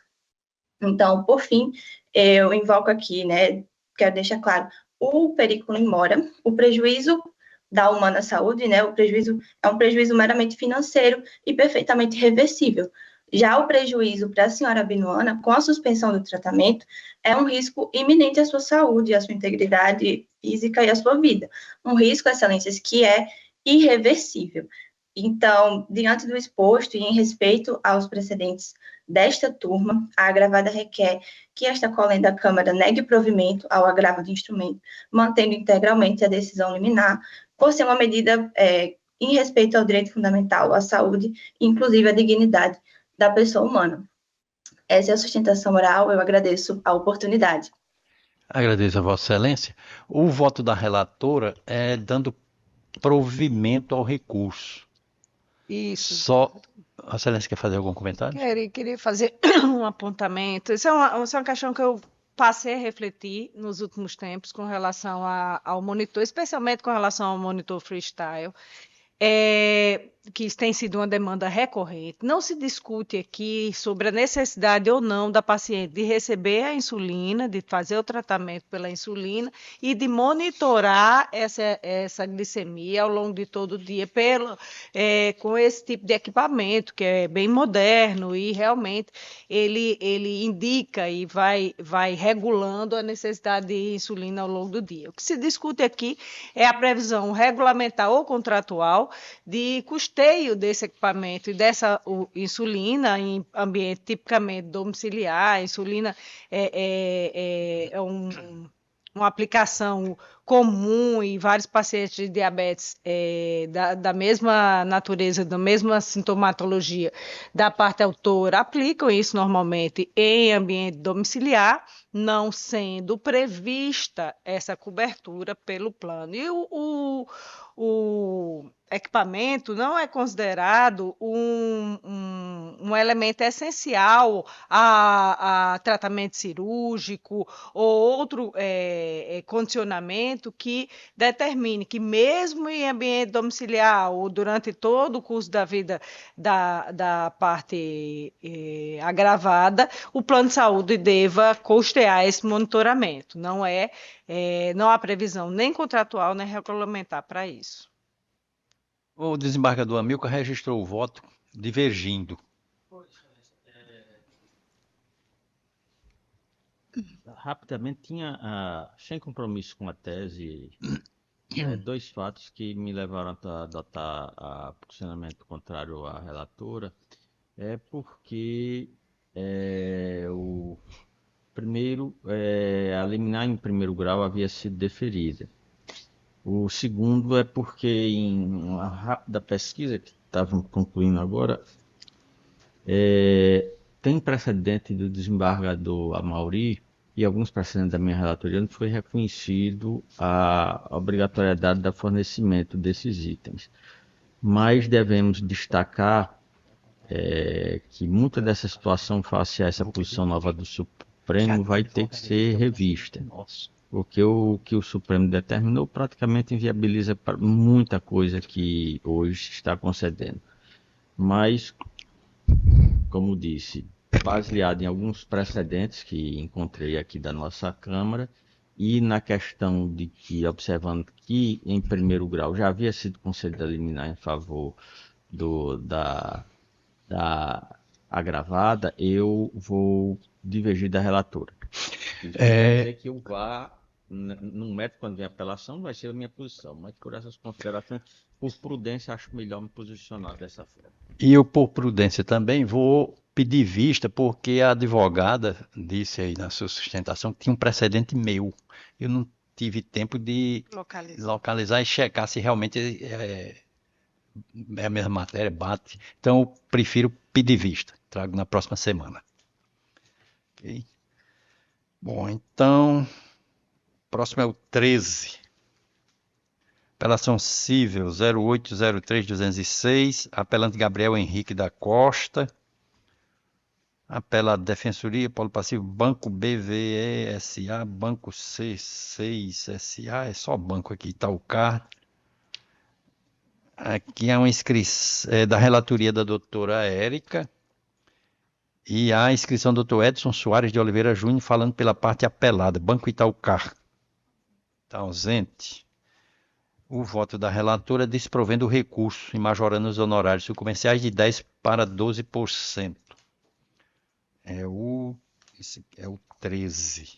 Então, por fim, eu invoco aqui, né, quero deixar claro, o periculum in mora, o prejuízo da Humana Saúde, né, o prejuízo é um prejuízo meramente financeiro e perfeitamente reversível. Já o prejuízo para a senhora Abinoana, com a suspensão do tratamento, é um risco iminente à sua saúde, à sua integridade física e à sua vida. Um risco, excelências, que é irreversível. Então, diante do exposto e em respeito aos precedentes desta turma, a agravada requer que esta colenda da Câmara negue provimento ao agravo de instrumento, mantendo integralmente a decisão liminar, por ser uma medida em respeito ao direito fundamental, à saúde, inclusive à dignidade da pessoa humana. Essa é a sustentação oral, eu agradeço a oportunidade. Agradeço a Vossa Excelência. O voto da relatora é dando provimento ao recurso. Isso. Só. A Excelência quer fazer algum comentário? Queria fazer um apontamento. Isso é uma questão que eu passei a refletir nos últimos tempos com relação ao monitor, especialmente com relação ao monitor freestyle. Que tem sido uma demanda recorrente. Não se discute aqui sobre a necessidade ou não da paciente de receber a insulina, de fazer o tratamento pela insulina e de monitorar essa glicemia ao longo de todo o dia com esse tipo de equipamento, que é bem moderno e realmente ele indica e vai regulando a necessidade de insulina ao longo do dia. O que se discute aqui é a previsão regulamentar ou contratual de custeio desse equipamento e dessa insulina em ambiente tipicamente domiciliar. A insulina é uma aplicação comum e vários pacientes de diabetes da mesma natureza, da mesma sintomatologia da parte autora aplicam isso normalmente em ambiente domiciliar, não sendo prevista essa cobertura pelo plano. E o equipamento não é considerado um elemento essencial a tratamento cirúrgico ou outro condicionamento que determine que mesmo em ambiente domiciliar ou durante todo o curso da vida da parte agravada, o plano de saúde deva custear esse monitoramento. Não há previsão nem contratual nem regulamentar para isso. O desembargador Amilcar registrou o voto divergindo. Rapidamente, sem compromisso com a tese, dois fatos que me levaram a adotar posicionamento contrário à relatora. Porque o primeiro, a liminar em primeiro grau havia sido deferida. O segundo é porque em uma rápida pesquisa que estavam concluindo agora, tem precedente do desembargador Amauri e alguns precedentes da minha relatoria onde foi reconhecido a obrigatoriedade do fornecimento desses itens. Mas devemos destacar que muita dessa situação face a essa posição nova do Supremo vai ter que ser revista. Porque o que o Supremo determinou praticamente inviabiliza muita coisa que hoje está concedendo. Mas, como disse, baseado em alguns precedentes que encontrei aqui da nossa Câmara e na questão de que, observando que em primeiro grau já havia sido concedida liminar em favor da agravada, eu vou divergir da relatora. Isso quer dizer que eu vá no método, quando vem a apelação, vai ser a minha posição, mas por essas considerações, por prudência, acho melhor me posicionar dessa forma. E eu, por prudência também, vou pedir vista, porque a advogada disse aí na sua sustentação que tinha um precedente meu. Eu não tive tempo de localizar e checar se realmente é a mesma matéria, bate. Então, eu prefiro pedir vista. Trago na próxima semana. Okay? Bom, então... Próximo é o 13. Apelação civil 0803-206. Apelante Gabriel Henrique da Costa. Apela Defensoria, Polo Passivo, Banco BVE SA, Banco C6 SA. É só banco aqui, Itaúcar. Aqui é uma inscrição da relatoria da doutora Érica. E a inscrição do Dr. Edson Soares de Oliveira Júnior falando pela parte apelada, Banco Itaúcar. Está ausente. O voto da relatora desprovendo o recurso e majorando os honorários comerciais de 10% para 12%. Esse é o 13.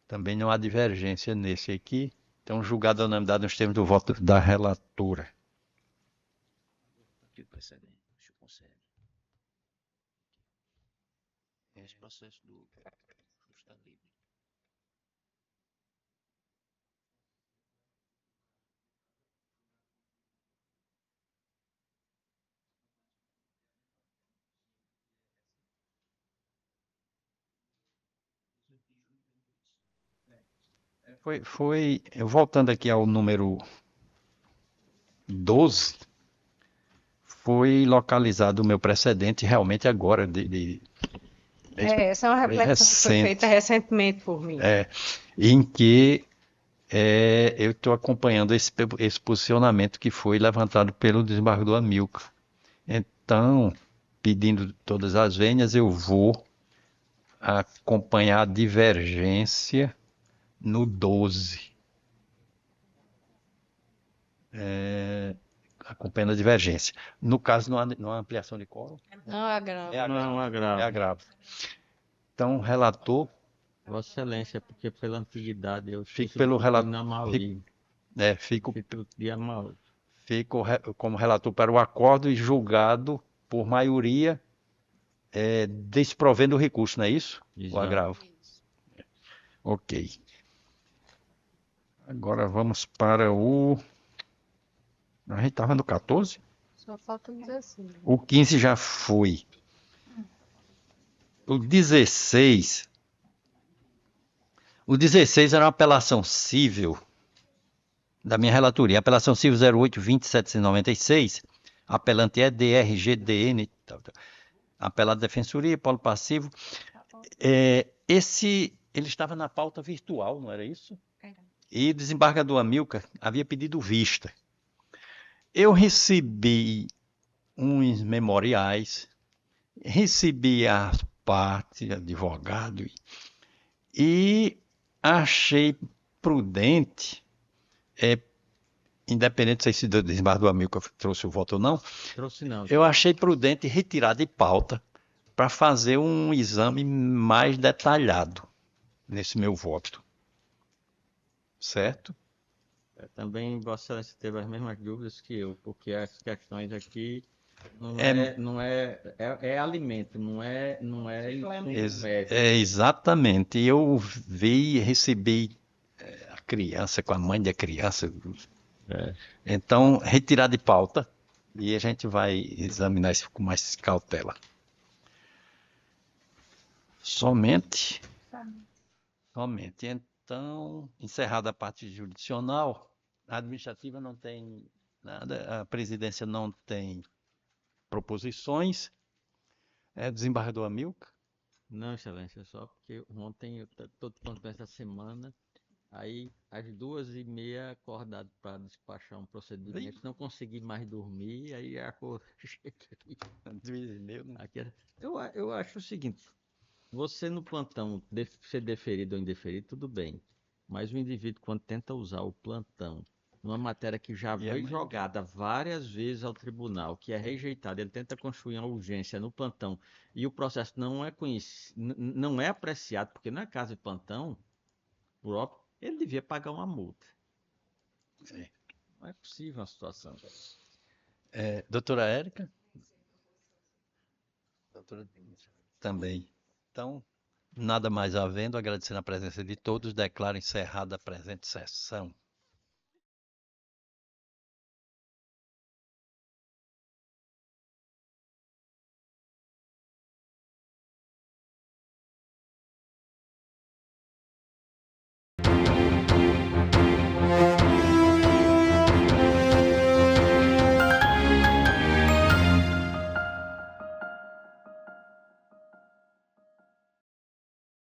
Também não há divergência nesse aqui. Então, julgado a unanimidade nos termos do voto da relatora. Esse processo do justa livre. Eu voltando aqui ao número 12, foi localizado o meu precedente realmente agora, Essa é uma reflexão que foi feita recentemente por mim. em que eu estou acompanhando esse posicionamento que foi levantado pelo desembargador Amilcar. Então, pedindo todas as vênias, eu vou acompanhar a divergência no 12. Acompanhando a divergência. No caso, não há ampliação de quórum? Não, é agravo. Não, agravo. É agravo. Então, relator. Vossa Excelência, porque pela antiguidade eu Fico pelo relator. Fico como relator para o acordo e julgado por maioria, desprovendo o recurso, não é isso? Exato. O agravo. Ok. Agora vamos para o... A gente estava no 14? Só falta 16. O 15 já foi. O 16... O 16 era uma apelação cível da minha relatoria. Apelação cível 08-20-796. Apelante é DRGDN. Apelado Defensoria, polo passivo. Ele estava na pauta virtual, não era isso? E o desembargador Amilcar havia pedido vista. Eu recebi uns memoriais, recebi as partes, advogado, e achei prudente, independente se esse desembargador Amilcar trouxe o voto ou não, trouxe não. Eu achei prudente retirar de pauta para fazer um exame mais detalhado nesse meu voto. Certo? Também Vossa Excelência teve as mesmas dúvidas que eu, porque as questões aqui é alimento, não é exatamente. Eu recebi a criança com a mãe da criança. Então, retirar de pauta e a gente vai examinar isso com mais cautela. Somente. Então, encerrada a parte jurisdicional, a administrativa não tem nada, a presidência não tem proposições. Desembargador Amilcar? Não, Excelência, só porque ontem eu estou contando essa semana, aí às 2h30 acordado para despachar um procedimento, não consegui mais dormir, aí a cor... 2h30, né? Eu acho o seguinte, você no plantão ser deferido ou indeferido, tudo bem, mas o indivíduo quando tenta usar o plantão numa matéria que já foi jogada várias vezes ao tribunal, que é rejeitada, ele tenta construir uma urgência no plantão e o processo não é conhecido, não é apreciado, porque não é caso de plantão, ele devia pagar uma multa. Não é possível uma situação dessa. Doutora Érica? Doutora também. Então, nada mais havendo, agradecendo a presença de todos, declaro encerrada a presente sessão.